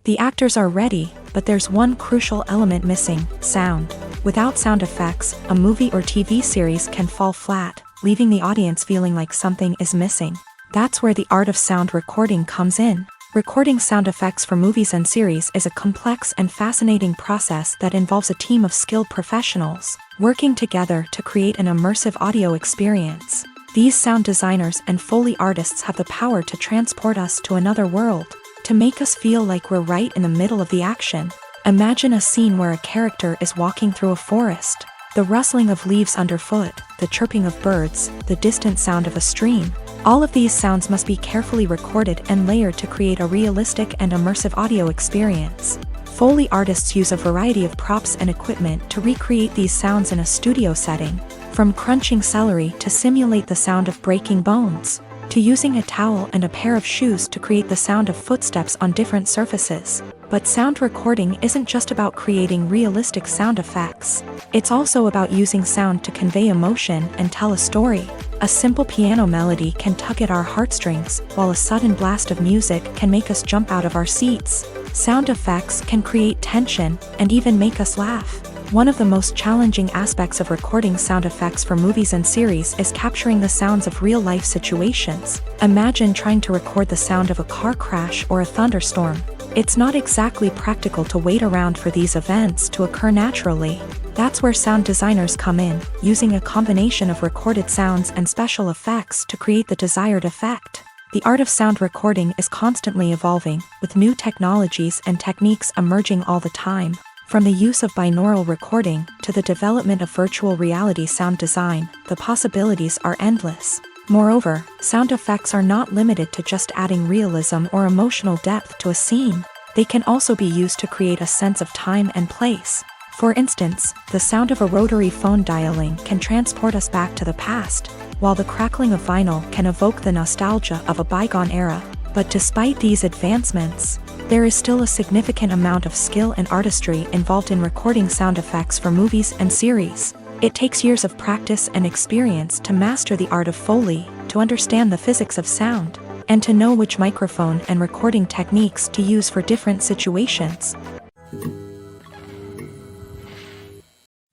The actors are ready, but there's one crucial element missing: sound. Without sound effects, a movie or TV series can fall flat, leaving the audience feeling like something is missing. That's where the art of sound recording comes in. Recording sound effects for movies and series is a complex and fascinating process that involves a team of skilled professionals working together to create an immersive audio experience. These sound designers and Foley artists have the power to transport us to another world, to make us feel like we're right in the middle of the action. Imagine a scene where a character is walking through a forest. The rustling of leaves underfoot, the chirping of birds, the distant sound of a stream. All of these sounds must be carefully recorded and layered to create a realistic and immersive audio experience. Foley artists use a variety of props and equipment to recreate these sounds in a studio setting, from crunching celery to simulate the sound of breaking bones, to using a towel and a pair of shoes to create the sound of footsteps on different surfaces. But sound recording isn't just about creating realistic sound effects. It's also about using sound to convey emotion and tell a story. A simple piano melody can tug at our heartstrings, while a sudden blast of music can make us jump out of our seats. Sound effects can create tension and even make us laugh. One of the most challenging aspects of recording sound effects for movies and series is capturing the sounds of real-life situations. Imagine trying to record the sound of a car crash or a thunderstorm. It's not exactly practical to wait around for these events to occur naturally. That's where sound designers come in, using a combination of recorded sounds and special effects to create the desired effect. The art of sound recording is constantly evolving, with new technologies and techniques emerging all the time. From the use of binaural recording to the development of virtual reality sound design, the possibilities are endless. Moreover, sound effects are not limited to just adding realism or emotional depth to a scene. They can also be used to create a sense of time and place. For instance, the sound of a rotary phone dialing can transport us back to the past, while the crackling of vinyl can evoke the nostalgia of a bygone era. But despite these advancements, there is still a significant amount of skill and artistry involved in recording sound effects for movies and series. It takes years of practice and experience to master the art of Foley, to understand the physics of sound, and to know which microphone and recording techniques to use for different situations.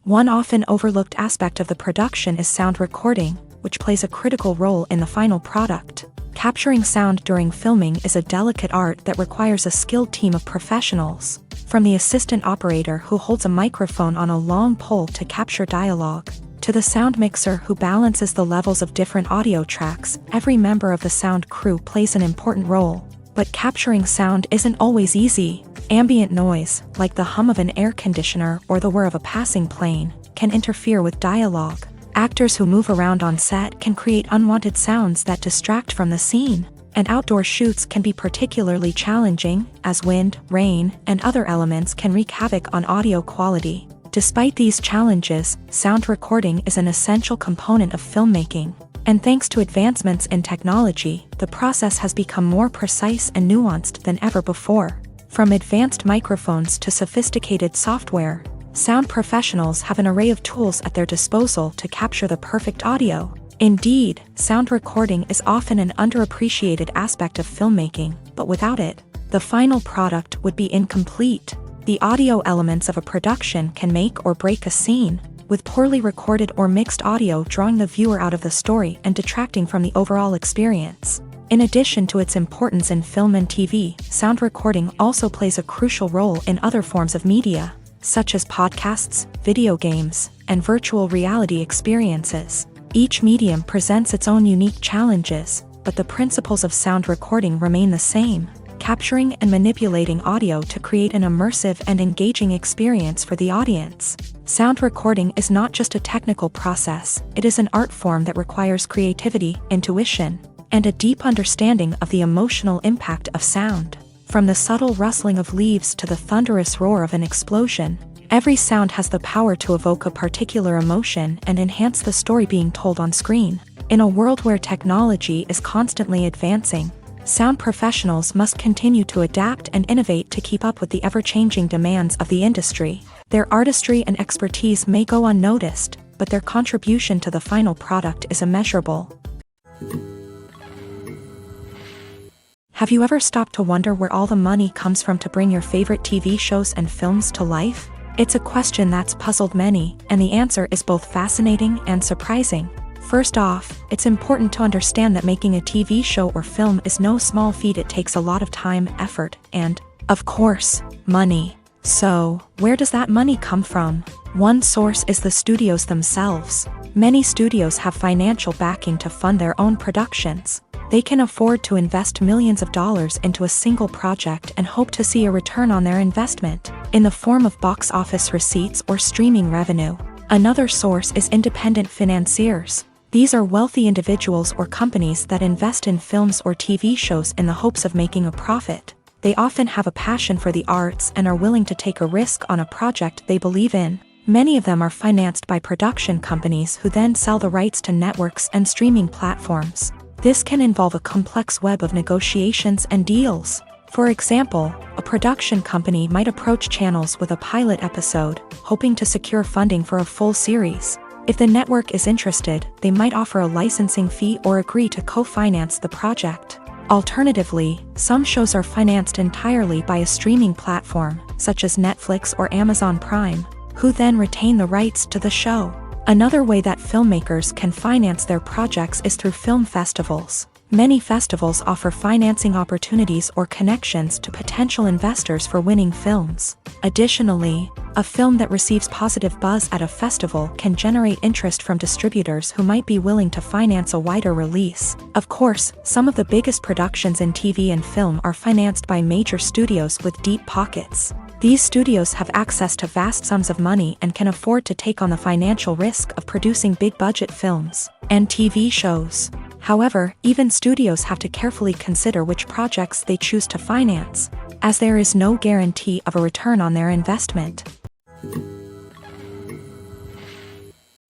One often overlooked aspect of the production is sound recording, which plays a critical role in the final product. Capturing sound during filming is a delicate art that requires a skilled team of professionals. From the assistant operator who holds a microphone on a long pole to capture dialogue, to the sound mixer who balances the levels of different audio tracks, every member of the sound crew plays an important role. But capturing sound isn't always easy. Ambient noise, like the hum of an air conditioner or the whir of a passing plane, can interfere with dialogue. Actors who move around on set can create unwanted sounds that distract from the scene. And outdoor shoots can be particularly challenging, as wind, rain, and other elements can wreak havoc on audio quality. Despite these challenges, sound recording is an essential component of filmmaking. And thanks to advancements in technology, the process has become more precise and nuanced than ever before. From advanced microphones to sophisticated software, sound professionals have an array of tools at their disposal to capture the perfect audio. Indeed, sound recording is often an underappreciated aspect of filmmaking, but without it, the final product would be incomplete. The audio elements of a production can make or break a scene, with poorly recorded or mixed audio drawing the viewer out of the story and detracting from the overall experience. In addition to its importance in film and TV, sound recording also plays a crucial role in other forms of media, such as podcasts, video games, and virtual reality experiences. Each medium presents its own unique challenges, but the principles of sound recording remain the same, capturing and manipulating audio to create an immersive and engaging experience for the audience. Sound recording is not just a technical process, it is an art form that requires creativity, intuition, and a deep understanding of the emotional impact of sound. From the subtle rustling of leaves to the thunderous roar of an explosion, every sound has the power to evoke a particular emotion and enhance the story being told on screen. In a world where technology is constantly advancing, sound professionals must continue to adapt and innovate to keep up with the ever-changing demands of the industry. Their artistry and expertise may go unnoticed, but their contribution to the final product is immeasurable. Have you ever stopped to wonder where all the money comes from to bring your favorite TV shows and films to life? It's a question that's puzzled many, and the answer is both fascinating and surprising. First off, it's important to understand that making a TV show or film is no small feat. It takes a lot of time, effort, and, of course, money. So, where does that money come from? One source is the studios themselves. Many studios have financial backing to fund their own productions. They can afford to invest millions of dollars into a single project and hope to see a return on their investment, in the form of box office receipts or streaming revenue. Another source is independent financiers. These are wealthy individuals or companies that invest in films or TV shows in the hopes of making a profit. They often have a passion for the arts and are willing to take a risk on a project they believe in. Many of them are financed by production companies who then sell the rights to networks and streaming platforms. This can involve a complex web of negotiations and deals. For example, a production company might approach channels with a pilot episode, hoping to secure funding for a full series. If the network is interested, they might offer a licensing fee or agree to co-finance the project. Alternatively, some shows are financed entirely by a streaming platform, such as Netflix or Amazon Prime, who then retain the rights to the show. Another way that filmmakers can finance their projects is through film festivals. Many festivals offer financing opportunities or connections to potential investors for winning films. Additionally, a film that receives positive buzz at a festival can generate interest from distributors who might be willing to finance a wider release. Of course, some of the biggest productions in TV and film are financed by major studios with deep pockets. These studios have access to vast sums of money and can afford to take on the financial risk of producing big-budget films and TV shows. However, even studios have to carefully consider which projects they choose to finance, as there is no guarantee of a return on their investment.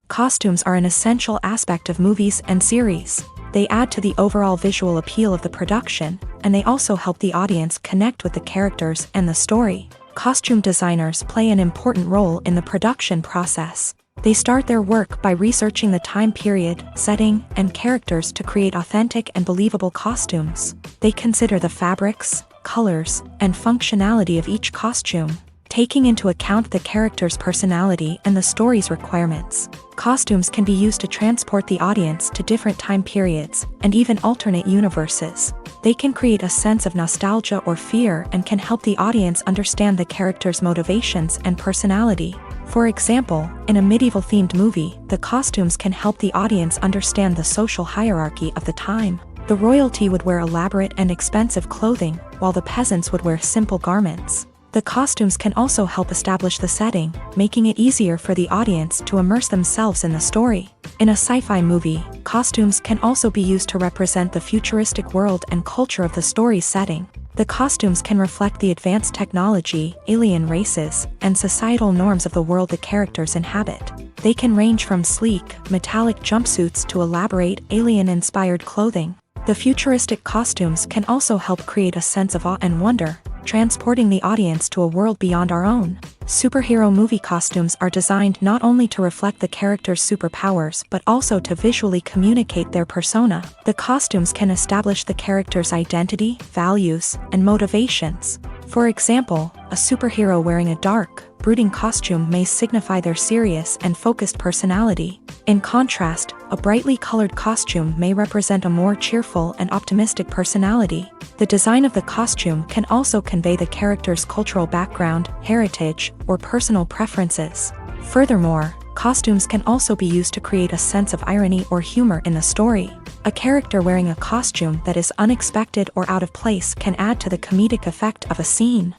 Costumes are an essential aspect of movies and series. They add to the overall visual appeal of the production, and they also help the audience connect with the characters and the story. Costume designers play an important role in the production process. They start their work by researching the time period, setting, and characters to create authentic and believable costumes. They consider the fabrics, colors, and functionality of each costume, taking into account the character's personality and the story's requirements. Costumes can be used to transport the audience to different time periods and even alternate universes. They can create a sense of nostalgia or fear and can help the audience understand the character's motivations and personality. For example, in a medieval-themed movie, the costumes can help the audience understand the social hierarchy of the time. The royalty would wear elaborate and expensive clothing, while the peasants would wear simple garments. The costumes can also help establish the setting, making it easier for the audience to immerse themselves in the story. In a sci-fi movie, costumes can also be used to represent the futuristic world and culture of the story's setting. The costumes can reflect the advanced technology, alien races, and societal norms of the world the characters inhabit. They can range from sleek, metallic jumpsuits to elaborate, alien-inspired clothing. The futuristic costumes can also help create a sense of awe and wonder, transporting the audience to a world beyond our own. Superhero movie costumes are designed not only to reflect the character's superpowers but also to visually communicate their persona. The costumes can establish the character's identity, values, and motivations. For example, a superhero wearing a dark, brooding costume may signify their serious and focused personality. In contrast, a brightly colored costume may represent a more cheerful and optimistic personality. The design of the costume can also convey the character's cultural background, heritage, or personal preferences. Furthermore, costumes can also be used to create a sense of irony or humor in the story. A character wearing a costume that is unexpected or out of place can add to the comedic effect of a scene.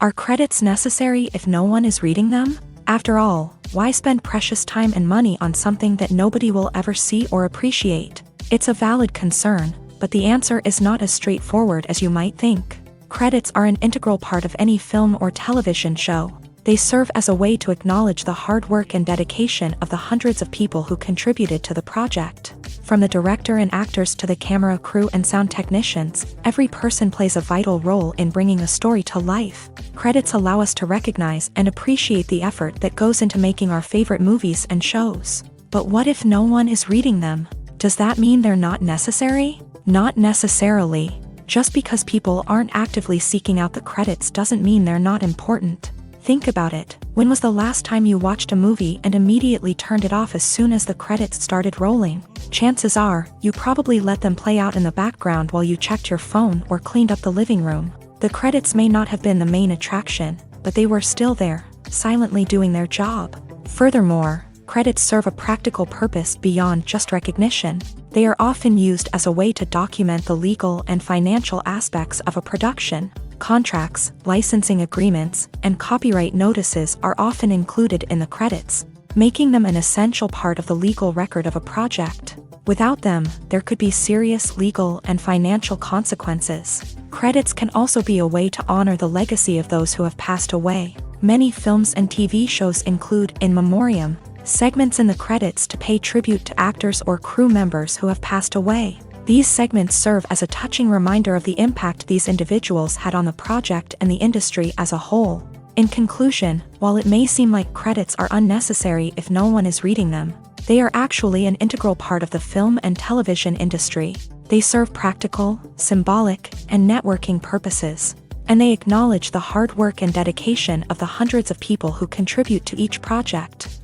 Are credits necessary if no one is reading them? After all, why spend precious time and money on something that nobody will ever see or appreciate? It's a valid concern, but the answer is not as straightforward as you might think. Credits are an integral part of any film or television show. They serve as a way to acknowledge the hard work and dedication of the hundreds of people who contributed to the project. From the director and actors to the camera crew and sound technicians, every person plays a vital role in bringing a story to life. Credits allow us to recognize and appreciate the effort that goes into making our favorite movies and shows. But what if no one is reading them? Does that mean they're not necessary? Not necessarily. Just because people aren't actively seeking out the credits doesn't mean they're not important. Think about it. When was the last time you watched a movie and immediately turned it off as soon as the credits started rolling? Chances are, you probably let them play out in the background while you checked your phone or cleaned up the living room. The credits may not have been the main attraction, but they were still there, silently doing their job. Furthermore, credits serve a practical purpose beyond just recognition. They are often used as a way to document the legal and financial aspects of a production. Contracts, licensing agreements, and copyright notices are often included in the credits, making them an essential part of the legal record of a project. Without them, there could be serious legal and financial consequences. Credits can also be a way to honor the legacy of those who have passed away. Many films and TV shows include in memoriam segments in the credits to pay tribute to actors or crew members who have passed away. These segments serve as a touching reminder of the impact these individuals had on the project and the industry as a whole. In conclusion, while it may seem like credits are unnecessary if no one is reading them, they are actually an integral part of the film and television industry. They serve practical, symbolic, and networking purposes, and they acknowledge the hard work and dedication of the hundreds of people who contribute to each project.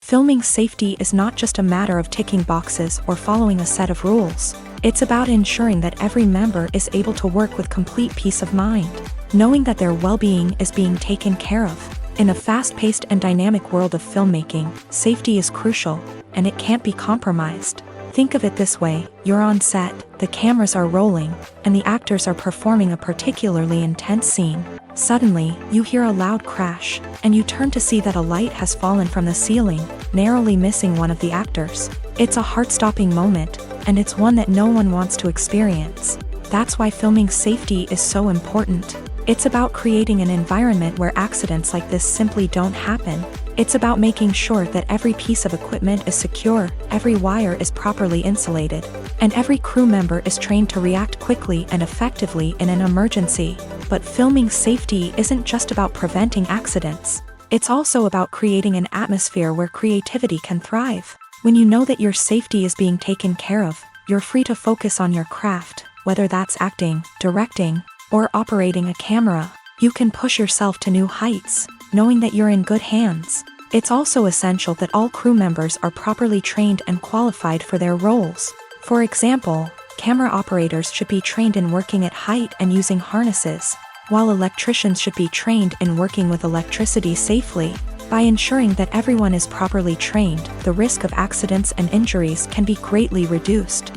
Filming safety is not just a matter of ticking boxes or following a set of rules. It's about ensuring that every member is able to work with complete peace of mind, knowing that their well-being is being taken care of. In a fast-paced and dynamic world of filmmaking, safety is crucial, and it can't be compromised. Think of it this way: you're on set, the cameras are rolling, and the actors are performing a particularly intense scene. Suddenly, you hear a loud crash, and you turn to see that a light has fallen from the ceiling, narrowly missing one of the actors. It's a heart-stopping moment, and it's one that no one wants to experience. That's why filming safety is so important. It's about creating an environment where accidents like this simply don't happen. It's about making sure that every piece of equipment is secure, every wire is properly insulated, and every crew member is trained to react quickly and effectively in an emergency. But filming safety isn't just about preventing accidents. It's also about creating an atmosphere where creativity can thrive. When you know that your safety is being taken care of, you're free to focus on your craft, whether that's acting, directing, or operating a camera. You can push yourself to new heights, knowing that you're in good hands. It's also essential that all crew members are properly trained and qualified for their roles. For example, camera operators should be trained in working at height and using harnesses, while electricians should be trained in working with electricity safely. By ensuring that everyone is properly trained, the risk of accidents and injuries can be greatly reduced.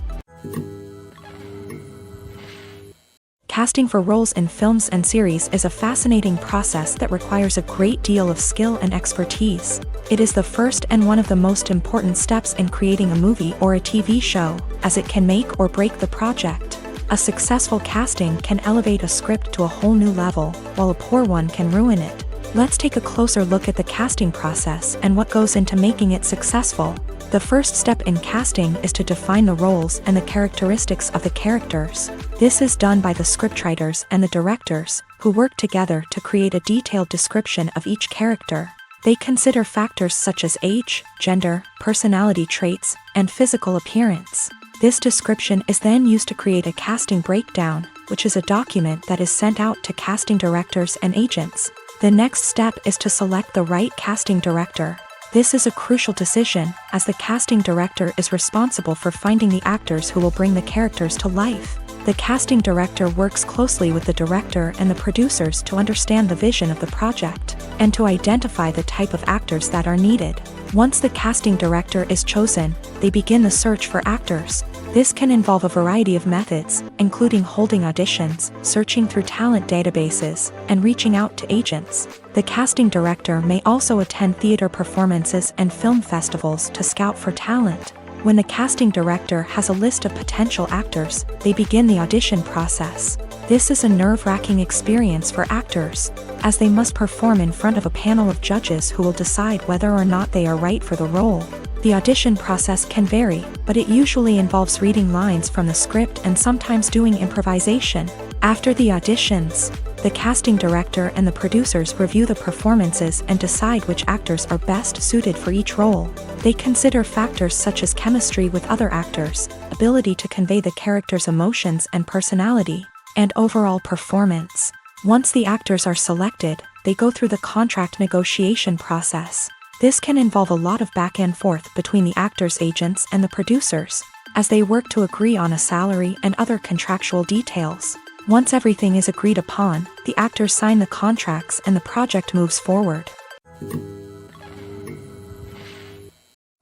Casting for roles in films and series is a fascinating process that requires a great deal of skill and expertise. It is the first and one of the most important steps in creating a movie or a TV show, as it can make or break the project. A successful casting can elevate a script to a whole new level, while a poor one can ruin it. Let's take a closer look at the casting process and what goes into making it successful. The first step in casting is to define the roles and the characteristics of the characters. This is done by the scriptwriters and the directors, who work together to create a detailed description of each character. They consider factors such as age, gender, personality traits, and physical appearance. This description is then used to create a casting breakdown, which is a document that is sent out to casting directors and agents. The next step is to select the right casting director. This is a crucial decision, as the casting director is responsible for finding the actors who will bring the characters to life. The casting director works closely with the director and the producers to understand the vision of the project, and to identify the type of actors that are needed. Once the casting director is chosen, they begin the search for actors. This can involve a variety of methods, including holding auditions, searching through talent databases, and reaching out to agents. The casting director may also attend theater performances and film festivals to scout for talent. When the casting director has a list of potential actors, they begin the audition process. This is a nerve-wracking experience for actors, as they must perform in front of a panel of judges who will decide whether or not they are right for the role. The audition process can vary, but it usually involves reading lines from the script and sometimes doing improvisation. After the auditions, the casting director and the producers review the performances and decide which actors are best suited for each role. They consider factors such as chemistry with other actors, ability to convey the character's emotions and personality, and overall performance. Once the actors are selected, they go through the contract negotiation process. This can involve a lot of back and forth between the actors' agents and the producers, as they work to agree on a salary and other contractual details. Once everything is agreed upon, the actors sign the contracts and the project moves forward.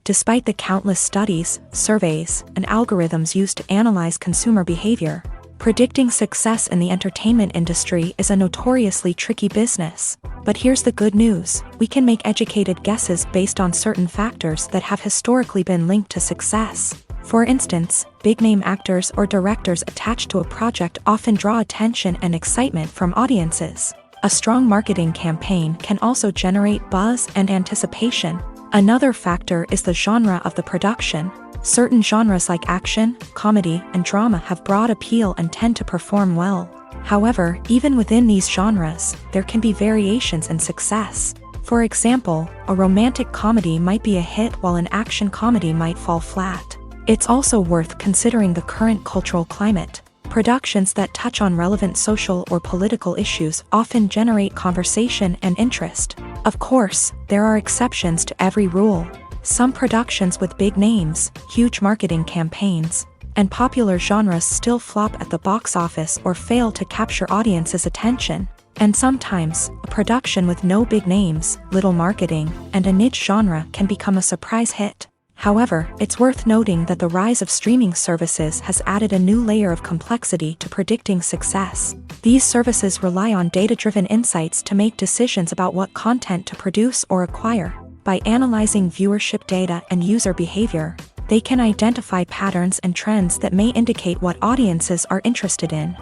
Despite the countless studies, surveys, and algorithms used to analyze consumer behavior, predicting success in the entertainment industry is a notoriously tricky business. But here's the good news: we can make educated guesses based on certain factors that have historically been linked to success. For instance, big-name actors or directors attached to a project often draw attention and excitement from audiences. A strong marketing campaign can also generate buzz and anticipation. Another factor is the genre of the production. Certain genres like action, comedy, and drama have broad appeal and tend to perform well. However, even within these genres, there can be variations in success. For example, a romantic comedy might be a hit while an action comedy might fall flat. It's also worth considering the current cultural climate. Productions that touch on relevant social or political issues often generate conversation and interest. Of course, there are exceptions to every rule. Some productions with big names, huge marketing campaigns, and popular genres still flop at the box office or fail to capture audiences' attention. And sometimes, a production with no big names, little marketing, and a niche genre can become a surprise hit. However, it's worth noting that the rise of streaming services has added a new layer of complexity to predicting success. These services rely on data-driven insights to make decisions about what content to produce or acquire. By analyzing viewership data and user behavior, they can identify patterns and trends that may indicate what audiences are interested in.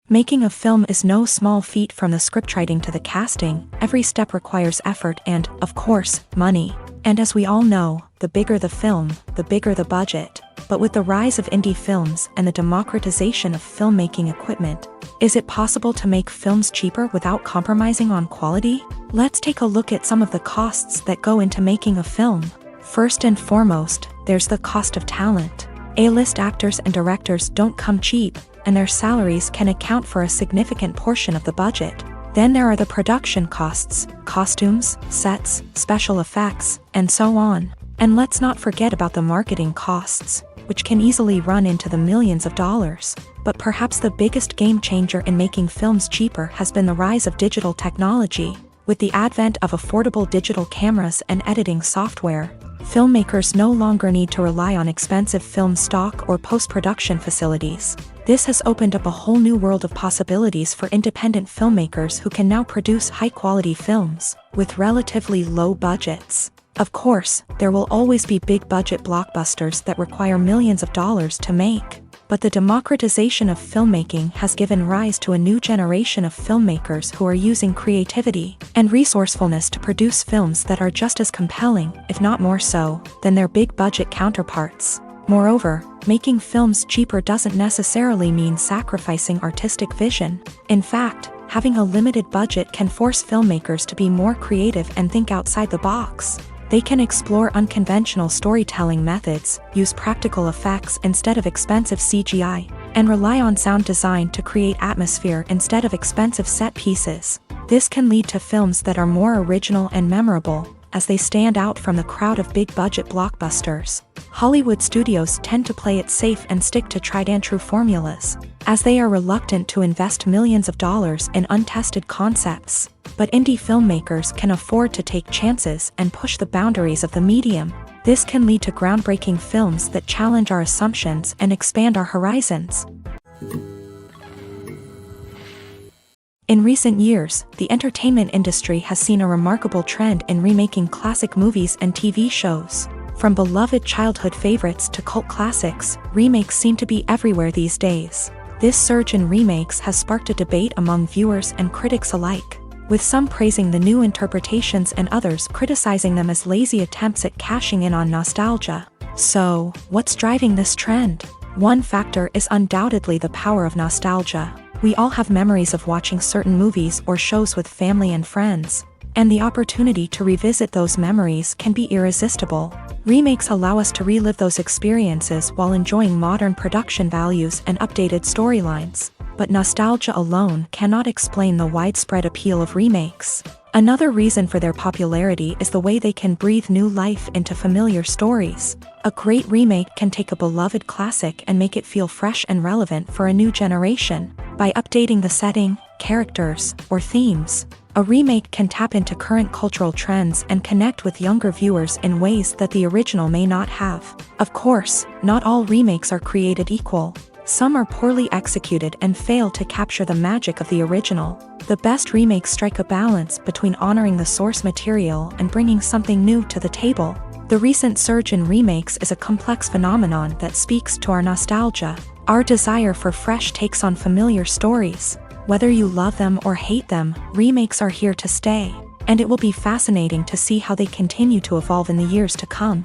Making a film is no small feat. From the scriptwriting to the casting, every step requires effort and, of course, money. And as we all know, the bigger the film, the bigger the budget. But with the rise of indie films and the democratization of filmmaking equipment, is it possible to make films cheaper without compromising on quality? Let's take a look at some of the costs that go into making a film. First and foremost, there's the cost of talent. A-list actors and directors don't come cheap, and their salaries can account for a significant portion of the budget. Then there are the production costs, costumes, sets, special effects, and so on. And let's not forget about the marketing costs, which can easily run into the millions of dollars. But perhaps the biggest game changer in making films cheaper has been the rise of digital technology. With the advent of affordable digital cameras and editing software, filmmakers no longer need to rely on expensive film stock or post-production facilities. This has opened up a whole new world of possibilities for independent filmmakers who can now produce high-quality films with relatively low budgets. Of course, there will always be big-budget blockbusters that require millions of dollars to make. But the democratization of filmmaking has given rise to a new generation of filmmakers who are using creativity and resourcefulness to produce films that are just as compelling, if not more so, than their big-budget counterparts. Moreover, making films cheaper doesn't necessarily mean sacrificing artistic vision. In fact, having a limited budget can force filmmakers to be more creative and think outside the box. They can explore unconventional storytelling methods, use practical effects instead of expensive CGI, and rely on sound design to create atmosphere instead of expensive set pieces. This can lead to films that are more original and memorable, as they stand out from the crowd of big-budget blockbusters. Hollywood studios tend to play it safe and stick to tried-and-true formulas, as they are reluctant to invest millions of dollars in untested concepts. But indie filmmakers can afford to take chances and push the boundaries of the medium. This can lead to groundbreaking films that challenge our assumptions and expand our horizons. In recent years, the entertainment industry has seen a remarkable trend in remaking classic movies and TV shows. From beloved childhood favorites to cult classics, remakes seem to be everywhere these days. This surge in remakes has sparked a debate among viewers and critics alike, with some praising the new interpretations and others criticizing them as lazy attempts at cashing in on nostalgia. So, what's driving this trend? One factor is undoubtedly the power of nostalgia. We all have memories of watching certain movies or shows with family and friends, and the opportunity to revisit those memories can be irresistible. Remakes allow us to relive those experiences while enjoying modern production values and updated storylines. But nostalgia alone cannot explain the widespread appeal of remakes. Another reason for their popularity is the way they can breathe new life into familiar stories. A great remake can take a beloved classic and make it feel fresh and relevant for a new generation. By updating the setting, characters, or themes, a remake can tap into current cultural trends and connect with younger viewers in ways that the original may not have. Of course, not all remakes are created equal. Some are poorly executed and fail to capture the magic of the original. The best remakes strike a balance between honoring the source material and bringing something new to the table. The recent surge in remakes is a complex phenomenon that speaks to our nostalgia, our desire for fresh takes on familiar stories. Whether you love them or hate them, remakes are here to stay, and it will be fascinating to see how they continue to evolve in the years to come.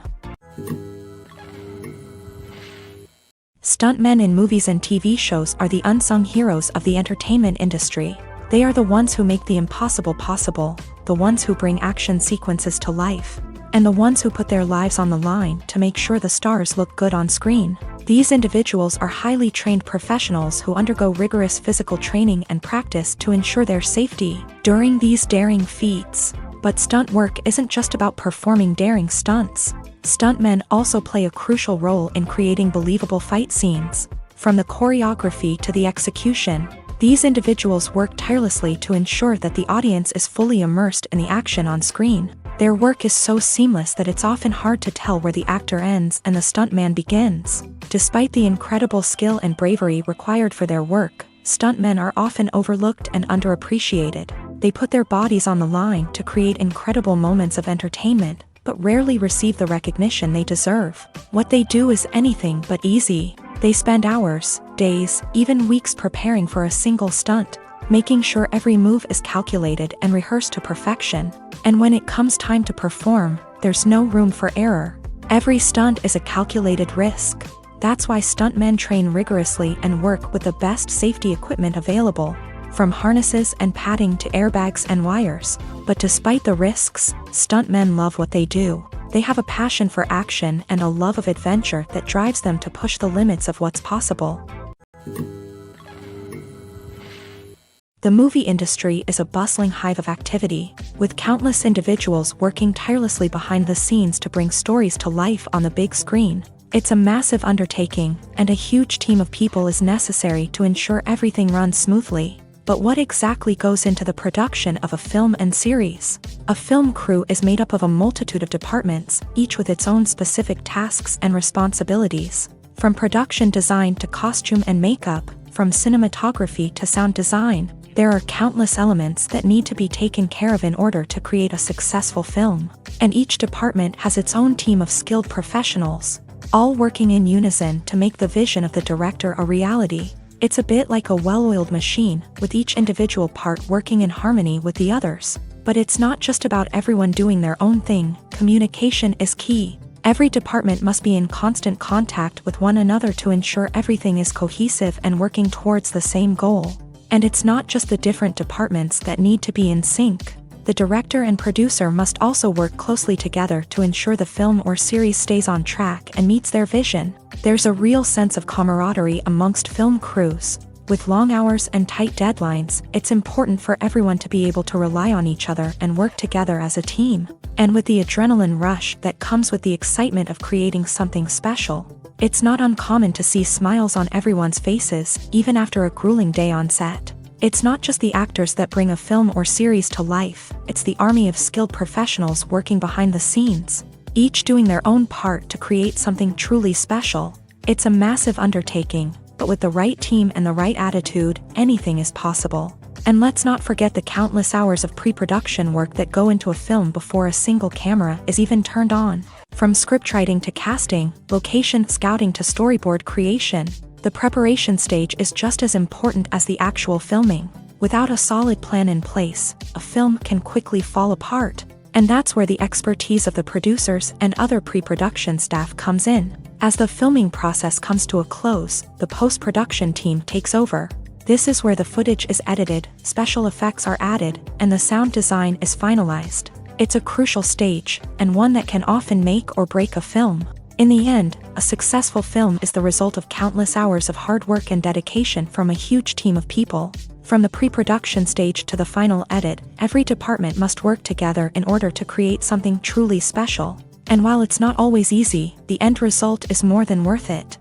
Stuntmen in movies and TV shows are the unsung heroes of the entertainment industry. They are the ones who make the impossible possible, the ones who bring action sequences to life, and the ones who put their lives on the line to make sure the stars look good on screen. These individuals are highly trained professionals who undergo rigorous physical training and practice to ensure their safety during these daring feats. But stunt work isn't just about performing daring stunts. Stuntmen also play a crucial role in creating believable fight scenes. From the choreography to the execution, these individuals work tirelessly to ensure that the audience is fully immersed in the action on screen. Their work is so seamless that it's often hard to tell where the actor ends and the stuntman begins. Despite the incredible skill and bravery required for their work, stuntmen are often overlooked and underappreciated. They put their bodies on the line to create incredible moments of entertainment, but rarely receive the recognition they deserve. What they do is anything but easy. They spend hours, days, even weeks preparing for a single stunt, making sure every move is calculated and rehearsed to perfection. And when it comes time to perform, there's no room for error. Every stunt is a calculated risk. That's why stuntmen train rigorously and work with the best safety equipment available, from harnesses and padding to airbags and wires. But despite the risks, stuntmen love what they do. They have a passion for action and a love of adventure that drives them to push the limits of what's possible. The movie industry is a bustling hive of activity, with countless individuals working tirelessly behind the scenes to bring stories to life on the big screen. It's a massive undertaking, and a huge team of people is necessary to ensure everything runs smoothly. But what exactly goes into the production of a film and series? A film crew is made up of a multitude of departments, each with its own specific tasks and responsibilities. From production design to costume and makeup, from cinematography to sound design, there are countless elements that need to be taken care of in order to create a successful film. And each department has its own team of skilled professionals, all working in unison to make the vision of the director a reality. It's a bit like a well-oiled machine, with each individual part working in harmony with the others. But it's not just about everyone doing their own thing. Communication is key. Every department must be in constant contact with one another to ensure everything is cohesive and working towards the same goal. And it's not just the different departments that need to be in sync. The director and producer must also work closely together to ensure the film or series stays on track and meets their vision. There's a real sense of camaraderie amongst film crews. With long hours and tight deadlines, it's important for everyone to be able to rely on each other and work together as a team. And with the adrenaline rush that comes with the excitement of creating something special, it's not uncommon to see smiles on everyone's faces, even after a grueling day on set. It's not just the actors that bring a film or series to life, it's the army of skilled professionals working behind the scenes, each doing their own part to create something truly special. It's a massive undertaking, but with the right team and the right attitude, anything is possible. And let's not forget the countless hours of pre-production work that go into a film before a single camera is even turned on. From scriptwriting to casting, location scouting to storyboard creation, the preparation stage is just as important as the actual filming. Without a solid plan in place, a film can quickly fall apart. And that's where the expertise of the producers and other pre-production staff comes in. As the filming process comes to a close, the post-production team takes over. This is where the footage is edited, special effects are added, and the sound design is finalized. It's a crucial stage, and one that can often make or break a film. In the end, a successful film is the result of countless hours of hard work and dedication from a huge team of people. From the pre-production stage to the final edit, every department must work together in order to create something truly special. And while it's not always easy, the end result is more than worth it.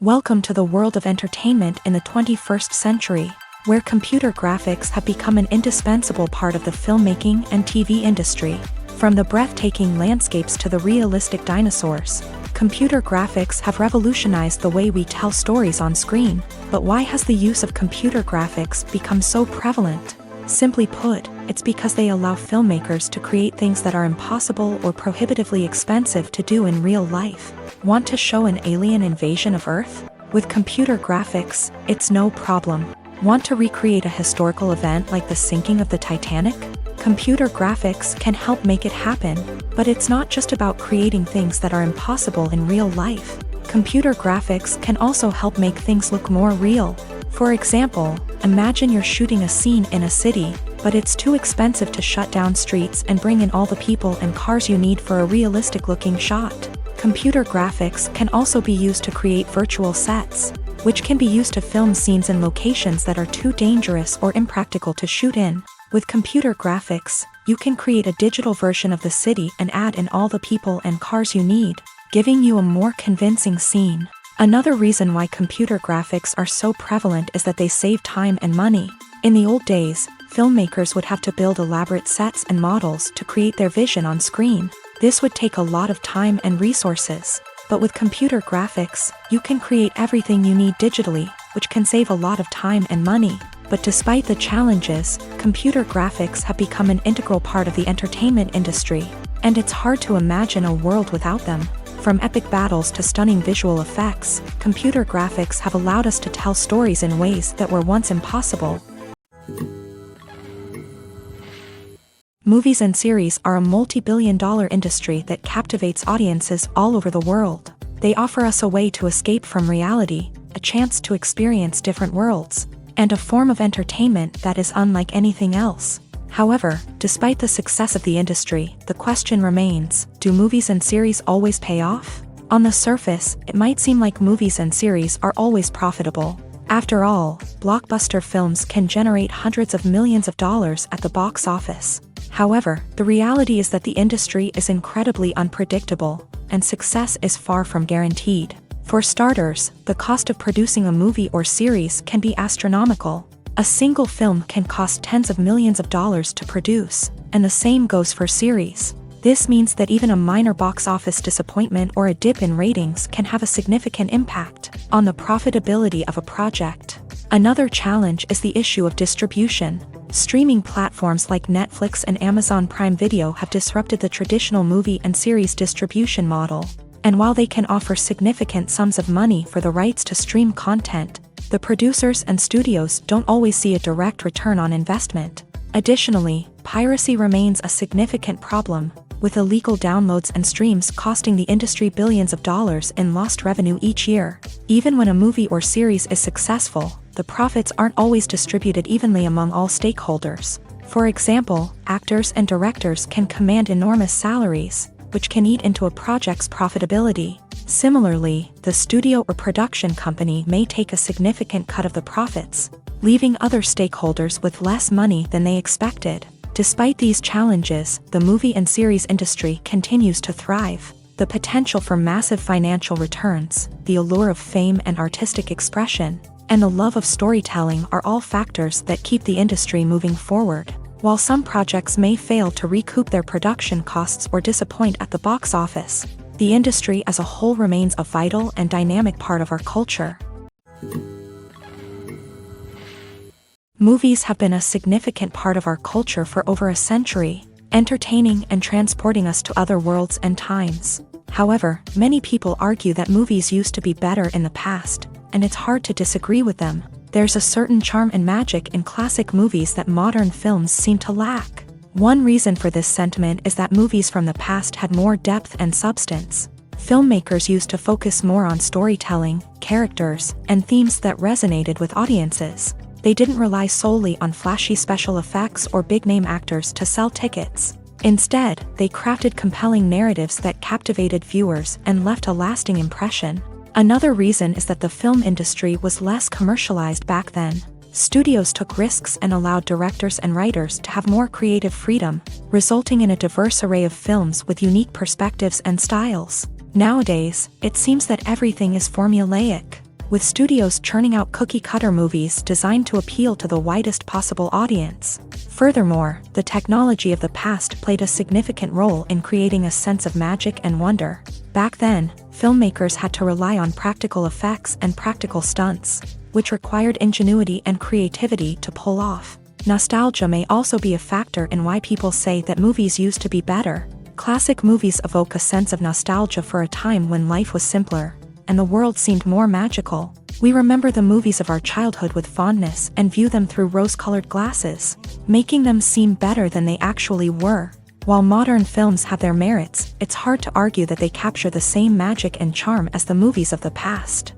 Welcome to the world of entertainment in the 21st century, where computer graphics have become an indispensable part of the filmmaking and TV industry. From the breathtaking landscapes to the realistic dinosaurs, computer graphics have revolutionized the way we tell stories on screen. But why has the use of computer graphics become so prevalent? Simply put, it's because they allow filmmakers to create things that are impossible or prohibitively expensive to do in real life. Want to show an alien invasion of Earth? With computer graphics, it's no problem. Want to recreate a historical event like the sinking of the Titanic? Computer graphics can help make it happen, but it's not just about creating things that are impossible in real life. Computer graphics can also help make things look more real. For example, imagine you're shooting a scene in a city, but it's too expensive to shut down streets and bring in all the people and cars you need for a realistic-looking shot. Computer graphics can also be used to create virtual sets, which can be used to film scenes in locations that are too dangerous or impractical to shoot in. With computer graphics, you can create a digital version of the city and add in all the people and cars you need, giving you a more convincing scene. Another reason why computer graphics are so prevalent is that they save time and money. In the old days, filmmakers would have to build elaborate sets and models to create their vision on screen. This would take a lot of time and resources. But with computer graphics, you can create everything you need digitally, which can save a lot of time and money. But despite the challenges, computer graphics have become an integral part of the entertainment industry, and it's hard to imagine a world without them. From epic battles to stunning visual effects, computer graphics have allowed us to tell stories in ways that were once impossible. Movies and series are a multi-billion-dollar industry that captivates audiences all over the world. They offer us a way to escape from reality, a chance to experience different worlds, and a form of entertainment that is unlike anything else. However, despite the success of the industry, the question remains, do movies and series always pay off? On the surface, it might seem like movies and series are always profitable. After all, blockbuster films can generate hundreds of millions of dollars at the box office. However, the reality is that the industry is incredibly unpredictable, and success is far from guaranteed. For starters, the cost of producing a movie or series can be astronomical. A single film can cost tens of millions of dollars to produce, and the same goes for series. This means that even a minor box office disappointment or a dip in ratings can have a significant impact on the profitability of a project. Another challenge is the issue of distribution. Streaming platforms like Netflix and Amazon Prime Video have disrupted the traditional movie and series distribution model. And while they can offer significant sums of money for the rights to stream content, the producers and studios don't always see a direct return on investment. Additionally, piracy remains a significant problem, with illegal downloads and streams costing the industry billions of dollars in lost revenue each year. Even when a movie or series is successful, the profits aren't always distributed evenly among all stakeholders. For example, actors and directors can command enormous salaries, which can eat into a project's profitability. Similarly, the studio or production company may take a significant cut of the profits, leaving other stakeholders with less money than they expected. Despite these challenges, the movie and series industry continues to thrive. The potential for massive financial returns, the allure of fame and artistic expression, and the love of storytelling are all factors that keep the industry moving forward. While some projects may fail to recoup their production costs or disappoint at the box office, the industry as a whole remains a vital and dynamic part of our culture. Movies have been a significant part of our culture for over a century, entertaining and transporting us to other worlds and times. However, many people argue that movies used to be better in the past, and it's hard to disagree with them. There's a certain charm and magic in classic movies that modern films seem to lack. One reason for this sentiment is that movies from the past had more depth and substance. Filmmakers used to focus more on storytelling, characters, and themes that resonated with audiences. They didn't rely solely on flashy special effects or big-name actors to sell tickets. Instead, they crafted compelling narratives that captivated viewers and left a lasting impression. Another reason is that the film industry was less commercialized back then. Studios took risks and allowed directors and writers to have more creative freedom, resulting in a diverse array of films with unique perspectives and styles. Nowadays, it seems that everything is formulaic, with studios churning out cookie-cutter movies designed to appeal to the widest possible audience. Furthermore, the technology of the past played a significant role in creating a sense of magic and wonder. Back then, filmmakers had to rely on practical effects and practical stunts, which required ingenuity and creativity to pull off. Nostalgia may also be a factor in why people say that movies used to be better. Classic movies evoke a sense of nostalgia for a time when life was simpler, and the world seemed more magical. We remember the movies of our childhood with fondness and view them through rose-colored glasses, making them seem better than they actually were. While modern films have their merits, it's hard to argue that they capture the same magic and charm as the movies of the past.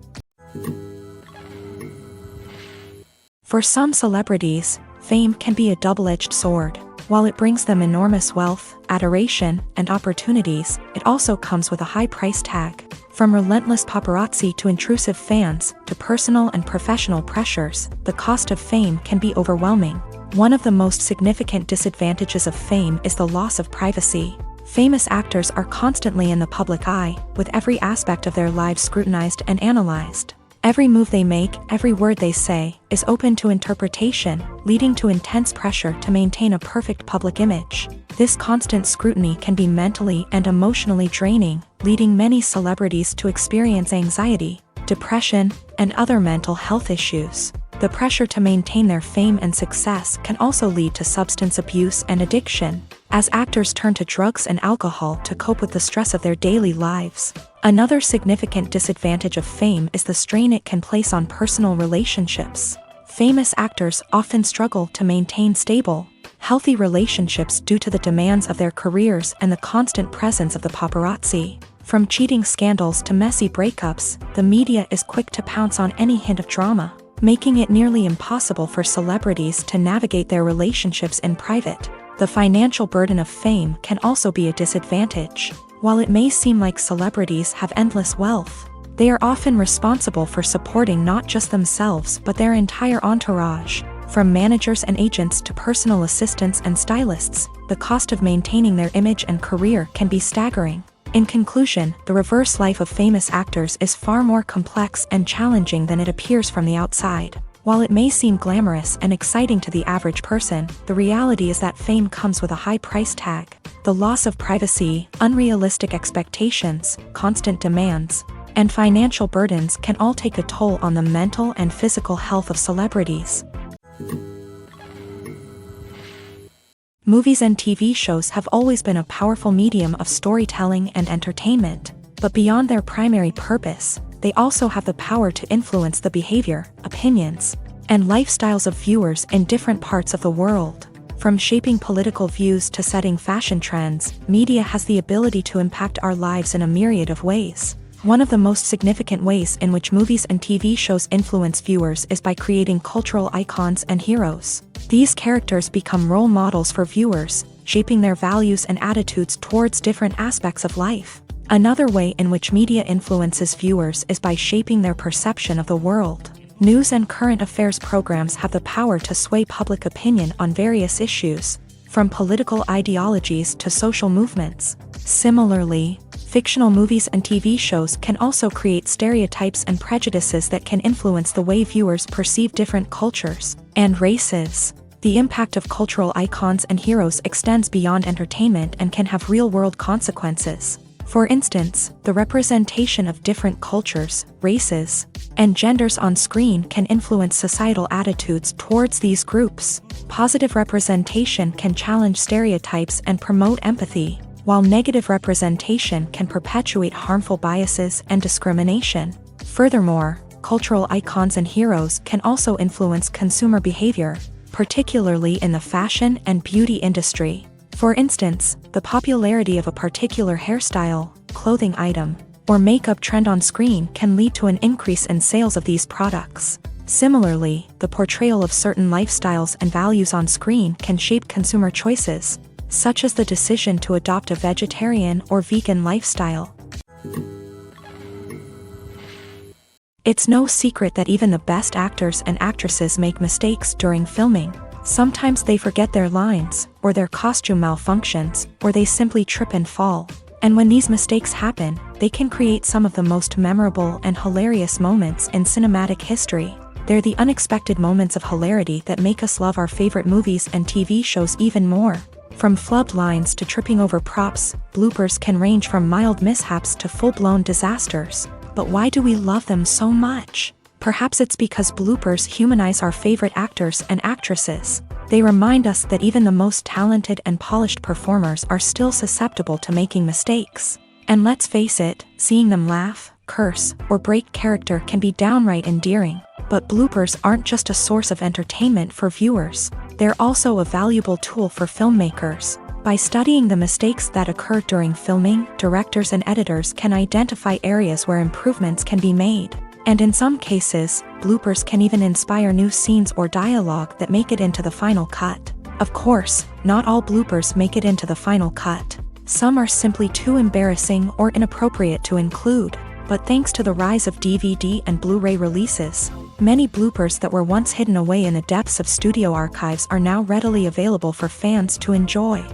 For some celebrities, fame can be a double-edged sword. While it brings them enormous wealth, adoration, and opportunities, it also comes with a high price tag. From relentless paparazzi to intrusive fans, to personal and professional pressures, the cost of fame can be overwhelming. One of the most significant disadvantages of fame is the loss of privacy. Famous actors are constantly in the public eye, with every aspect of their lives scrutinized and analyzed. Every move they make, every word they say, is open to interpretation, leading to intense pressure to maintain a perfect public image. This constant scrutiny can be mentally and emotionally draining, leading many celebrities to experience anxiety, depression, and other mental health issues. The pressure to maintain their fame and success can also lead to substance abuse and addiction, as actors turn to drugs and alcohol to cope with the stress of their daily lives. Another significant disadvantage of fame is the strain it can place on personal relationships. Famous actors often struggle to maintain stable, healthy relationships due to the demands of their careers and the constant presence of the paparazzi. From cheating scandals to messy breakups, the media is quick to pounce on any hint of drama, making it nearly impossible for celebrities to navigate their relationships in private. The financial burden of fame can also be a disadvantage. While it may seem like celebrities have endless wealth, they are often responsible for supporting not just themselves but their entire entourage. From managers and agents to personal assistants and stylists, the cost of maintaining their image and career can be staggering. In conclusion, the reverse life of famous actors is far more complex and challenging than it appears from the outside. While it may seem glamorous and exciting to the average person, the reality is that fame comes with a high price tag. The loss of privacy, unrealistic expectations, constant demands, and financial burdens can all take a toll on the mental and physical health of celebrities. Movies and TV shows have always been a powerful medium of storytelling and entertainment, but beyond their primary purpose, they also have the power to influence the behavior, opinions, and lifestyles of viewers in different parts of the world. From shaping political views to setting fashion trends, media has the ability to impact our lives in a myriad of ways. One of the most significant ways in which movies and TV shows influence viewers is by creating cultural icons and heroes. These characters become role models for viewers, shaping their values and attitudes towards different aspects of life. Another way in which media influences viewers is by shaping their perception of the world. News and current affairs programs have the power to sway public opinion on various issues, from political ideologies to social movements. Similarly, fictional movies and TV shows can also create stereotypes and prejudices that can influence the way viewers perceive different cultures and races. The impact of cultural icons and heroes extends beyond entertainment and can have real-world consequences. For instance, the representation of different cultures, races, and genders on screen can influence societal attitudes towards these groups. Positive representation can challenge stereotypes and promote empathy, while negative representation can perpetuate harmful biases and discrimination. Furthermore, cultural icons and heroes can also influence consumer behavior, particularly in the fashion and beauty industry. For instance, the popularity of a particular hairstyle, clothing item, or makeup trend on screen can lead to an increase in sales of these products. Similarly, the portrayal of certain lifestyles and values on screen can shape consumer choices, such as the decision to adopt a vegetarian or vegan lifestyle. It's no secret that even the best actors and actresses make mistakes during filming. Sometimes they forget their lines, or their costume malfunctions, or they simply trip and fall. And when these mistakes happen, they can create some of the most memorable and hilarious moments in cinematic history. They're the unexpected moments of hilarity that make us love our favorite movies and TV shows even more. From flubbed lines to tripping over props, bloopers can range from mild mishaps to full-blown disasters. But why do we love them so much? Perhaps it's because bloopers humanize our favorite actors and actresses. They remind us that even the most talented and polished performers are still susceptible to making mistakes. And let's face it, seeing them laugh, curse, or break character can be downright endearing. But bloopers aren't just a source of entertainment for viewers. They're also a valuable tool for filmmakers. By studying the mistakes that occur during filming, directors and editors can identify areas where improvements can be made. And in some cases, bloopers can even inspire new scenes or dialogue that make it into the final cut. Of course, not all bloopers make it into the final cut. Some are simply too embarrassing or inappropriate to include. But thanks to the rise of DVD and Blu-ray releases, many bloopers that were once hidden away in the depths of studio archives are now readily available for fans to enjoy.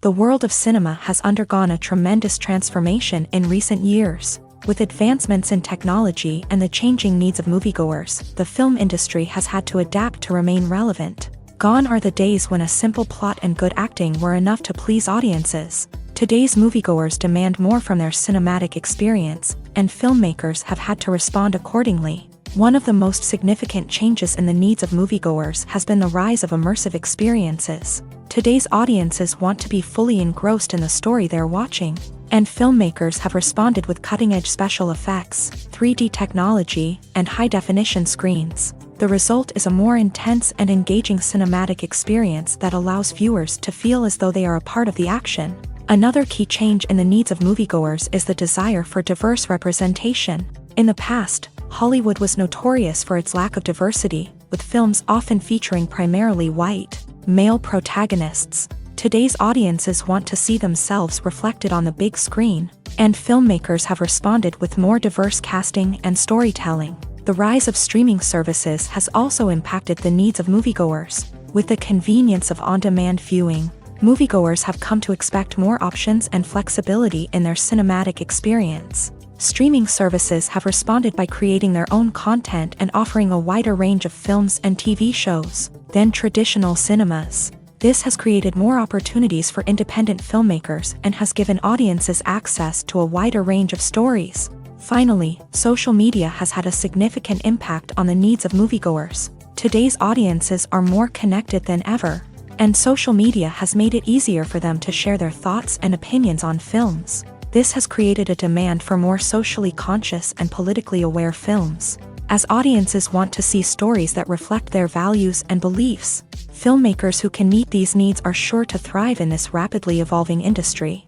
The world of cinema has undergone a tremendous transformation in recent years. With advancements in technology and the changing needs of moviegoers, the film industry has had to adapt to remain relevant. Gone are the days when a simple plot and good acting were enough to please audiences. Today's moviegoers demand more from their cinematic experience, and filmmakers have had to respond accordingly. One of the most significant changes in the needs of moviegoers has been the rise of immersive experiences. Today's audiences want to be fully engrossed in the story they're watching, and filmmakers have responded with cutting-edge special effects, 3D technology, and high-definition screens. The result is a more intense and engaging cinematic experience that allows viewers to feel as though they are a part of the action. Another key change in the needs of moviegoers is the desire for diverse representation. In the past, Hollywood was notorious for its lack of diversity, with films often featuring primarily white, male protagonists. Today's audiences want to see themselves reflected on the big screen, and filmmakers have responded with more diverse casting and storytelling. The rise of streaming services has also impacted the needs of moviegoers. With the convenience of on-demand viewing, moviegoers have come to expect more options and flexibility in their cinematic experience. Streaming services have responded by creating their own content and offering a wider range of films and TV shows than traditional cinemas. This has created more opportunities for independent filmmakers and has given audiences access to a wider range of stories. Finally, social media has had a significant impact on the needs of moviegoers. Today's audiences are more connected than ever, and social media has made it easier for them to share their thoughts and opinions on films. This has created a demand for more socially conscious and politically aware films. As audiences want to see stories that reflect their values and beliefs, filmmakers who can meet these needs are sure to thrive in this rapidly evolving industry.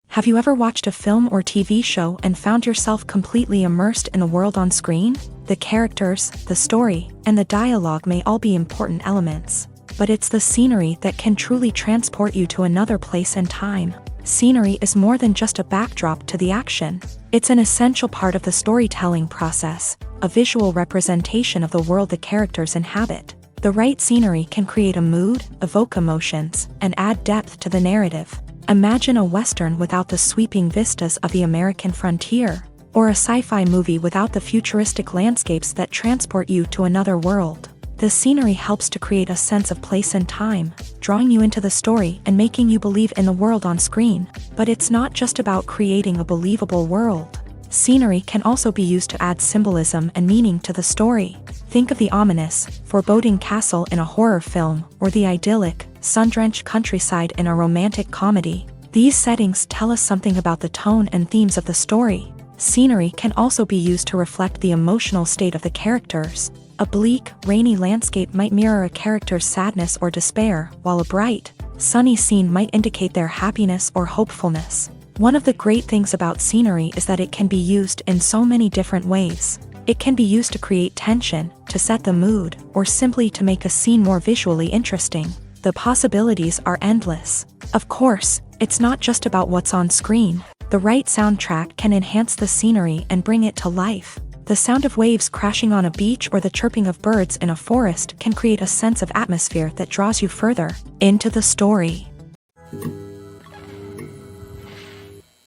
Have you ever watched a film or TV show and found yourself completely immersed in the world on screen? The characters, the story, and the dialogue may all be important elements, but it's the scenery that can truly transport you to another place and time. Scenery is more than just a backdrop to the action. It's an essential part of the storytelling process, a visual representation of the world the characters inhabit. The right scenery can create a mood, evoke emotions, and add depth to the narrative. Imagine a Western without the sweeping vistas of the American frontier, or a sci-fi movie without the futuristic landscapes that transport you to another world. The scenery helps to create a sense of place and time, drawing you into the story and making you believe in the world on screen. But it's not just about creating a believable world. Scenery can also be used to add symbolism and meaning to the story. Think of the ominous, foreboding castle in a horror film, or the idyllic, sun-drenched countryside in a romantic comedy. These settings tell us something about the tone and themes of the story. Scenery can also be used to reflect the emotional state of the characters. A bleak, rainy landscape might mirror a character's sadness or despair, while a bright, sunny scene might indicate their happiness or hopefulness. One of the great things about scenery is that it can be used in so many different ways. It can be used to create tension, to set the mood, or simply to make a scene more visually interesting. The possibilities are endless. Of course, it's not just about what's on screen. The right soundtrack can enhance the scenery and bring it to life. The sound of waves crashing on a beach or the chirping of birds in a forest can create a sense of atmosphere that draws you further into the story.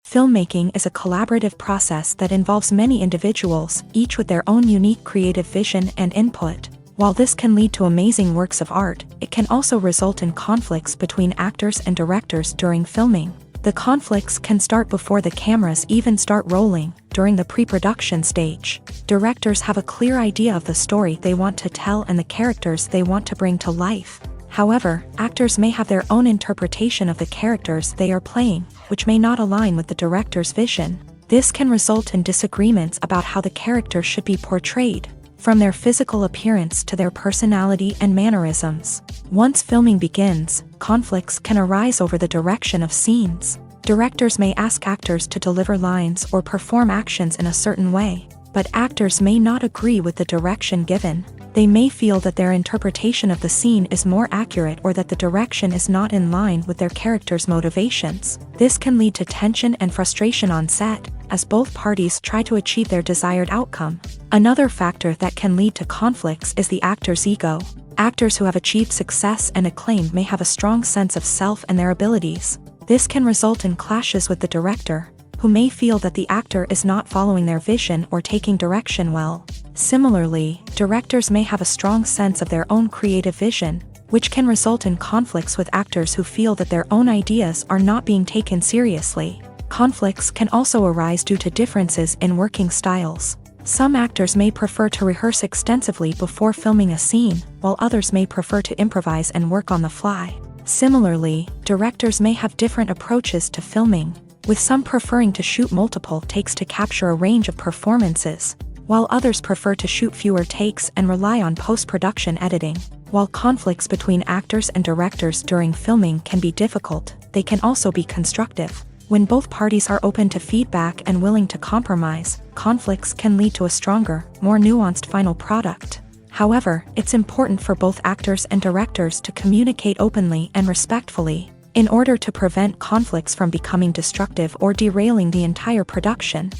Filmmaking is a collaborative process that involves many individuals, each with their own unique creative vision and input. While this can lead to amazing works of art, it can also result in conflicts between actors and directors during filming. The conflicts can start before the cameras even start rolling, during the pre-production stage. Directors have a clear idea of the story they want to tell and the characters they want to bring to life. However, actors may have their own interpretation of the characters they are playing, which may not align with the director's vision. This can result in disagreements about how the characters should be portrayed, from their physical appearance to their personality and mannerisms. Once filming begins, conflicts can arise over the direction of scenes. Directors may ask actors to deliver lines or perform actions in a certain way, but actors may not agree with the direction given. They may feel that their interpretation of the scene is more accurate or that the direction is not in line with their character's motivations. This can lead to tension and frustration on set, as both parties try to achieve their desired outcome. Another factor that can lead to conflicts is the actor's ego. Actors who have achieved success and acclaim may have a strong sense of self and their abilities. This can result in clashes with the director, who may feel that the actor is not following their vision or taking direction well. Similarly, directors may have a strong sense of their own creative vision, which can result in conflicts with actors who feel that their own ideas are not being taken seriously. Conflicts can also arise due to differences in working styles. Some actors may prefer to rehearse extensively before filming a scene, while others may prefer to improvise and work on the fly. Similarly, directors may have different approaches to filming, with some preferring to shoot multiple takes to capture a range of performances, while others prefer to shoot fewer takes and rely on post-production editing. While conflicts between actors and directors during filming can be difficult, they can also be constructive. When both parties are open to feedback and willing to compromise, conflicts can lead to a stronger, more nuanced final product. However, it's important for both actors and directors to communicate openly and respectfully, in order to prevent conflicts from becoming destructive or derailing the entire production.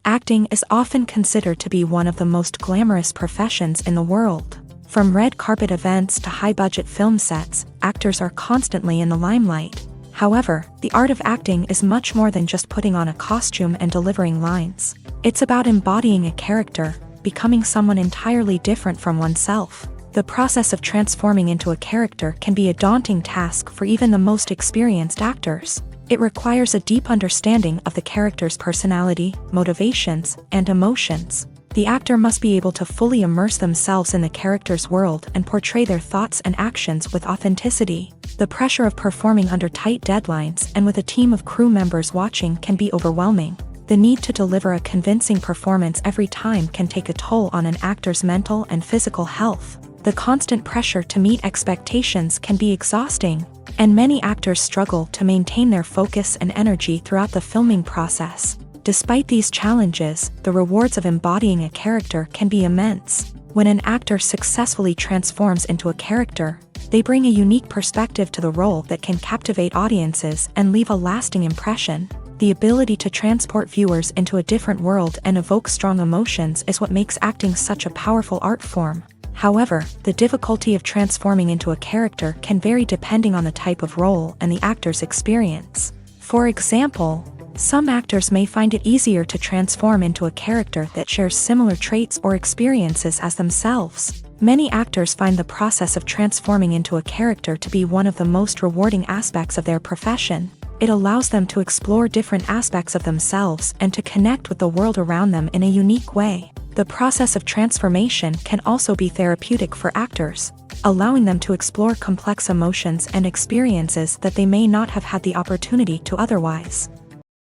Acting is often considered to be one of the most glamorous professions in the world. From red carpet events to high-budget film sets, actors are constantly in the limelight. However, the art of acting is much more than just putting on a costume and delivering lines. It's about embodying a character, becoming someone entirely different from oneself. The process of transforming into a character can be a daunting task for even the most experienced actors. It requires a deep understanding of the character's personality, motivations, and emotions. The actor must be able to fully immerse themselves in the character's world and portray their thoughts and actions with authenticity. The pressure of performing under tight deadlines and with a team of crew members watching can be overwhelming. The need to deliver a convincing performance every time can take a toll on an actor's mental and physical health. The constant pressure to meet expectations can be exhausting, and many actors struggle to maintain their focus and energy throughout the filming process. Despite these challenges, the rewards of embodying a character can be immense. When an actor successfully transforms into a character, they bring a unique perspective to the role that can captivate audiences and leave a lasting impression. The ability to transport viewers into a different world and evoke strong emotions is what makes acting such a powerful art form. However, the difficulty of transforming into a character can vary depending on the type of role and the actor's experience. For example, some actors may find it easier to transform into a character that shares similar traits or experiences as themselves. Many actors find the process of transforming into a character to be one of the most rewarding aspects of their profession. It allows them to explore different aspects of themselves and to connect with the world around them in a unique way. The process of transformation can also be therapeutic for actors, allowing them to explore complex emotions and experiences that they may not have had the opportunity to otherwise.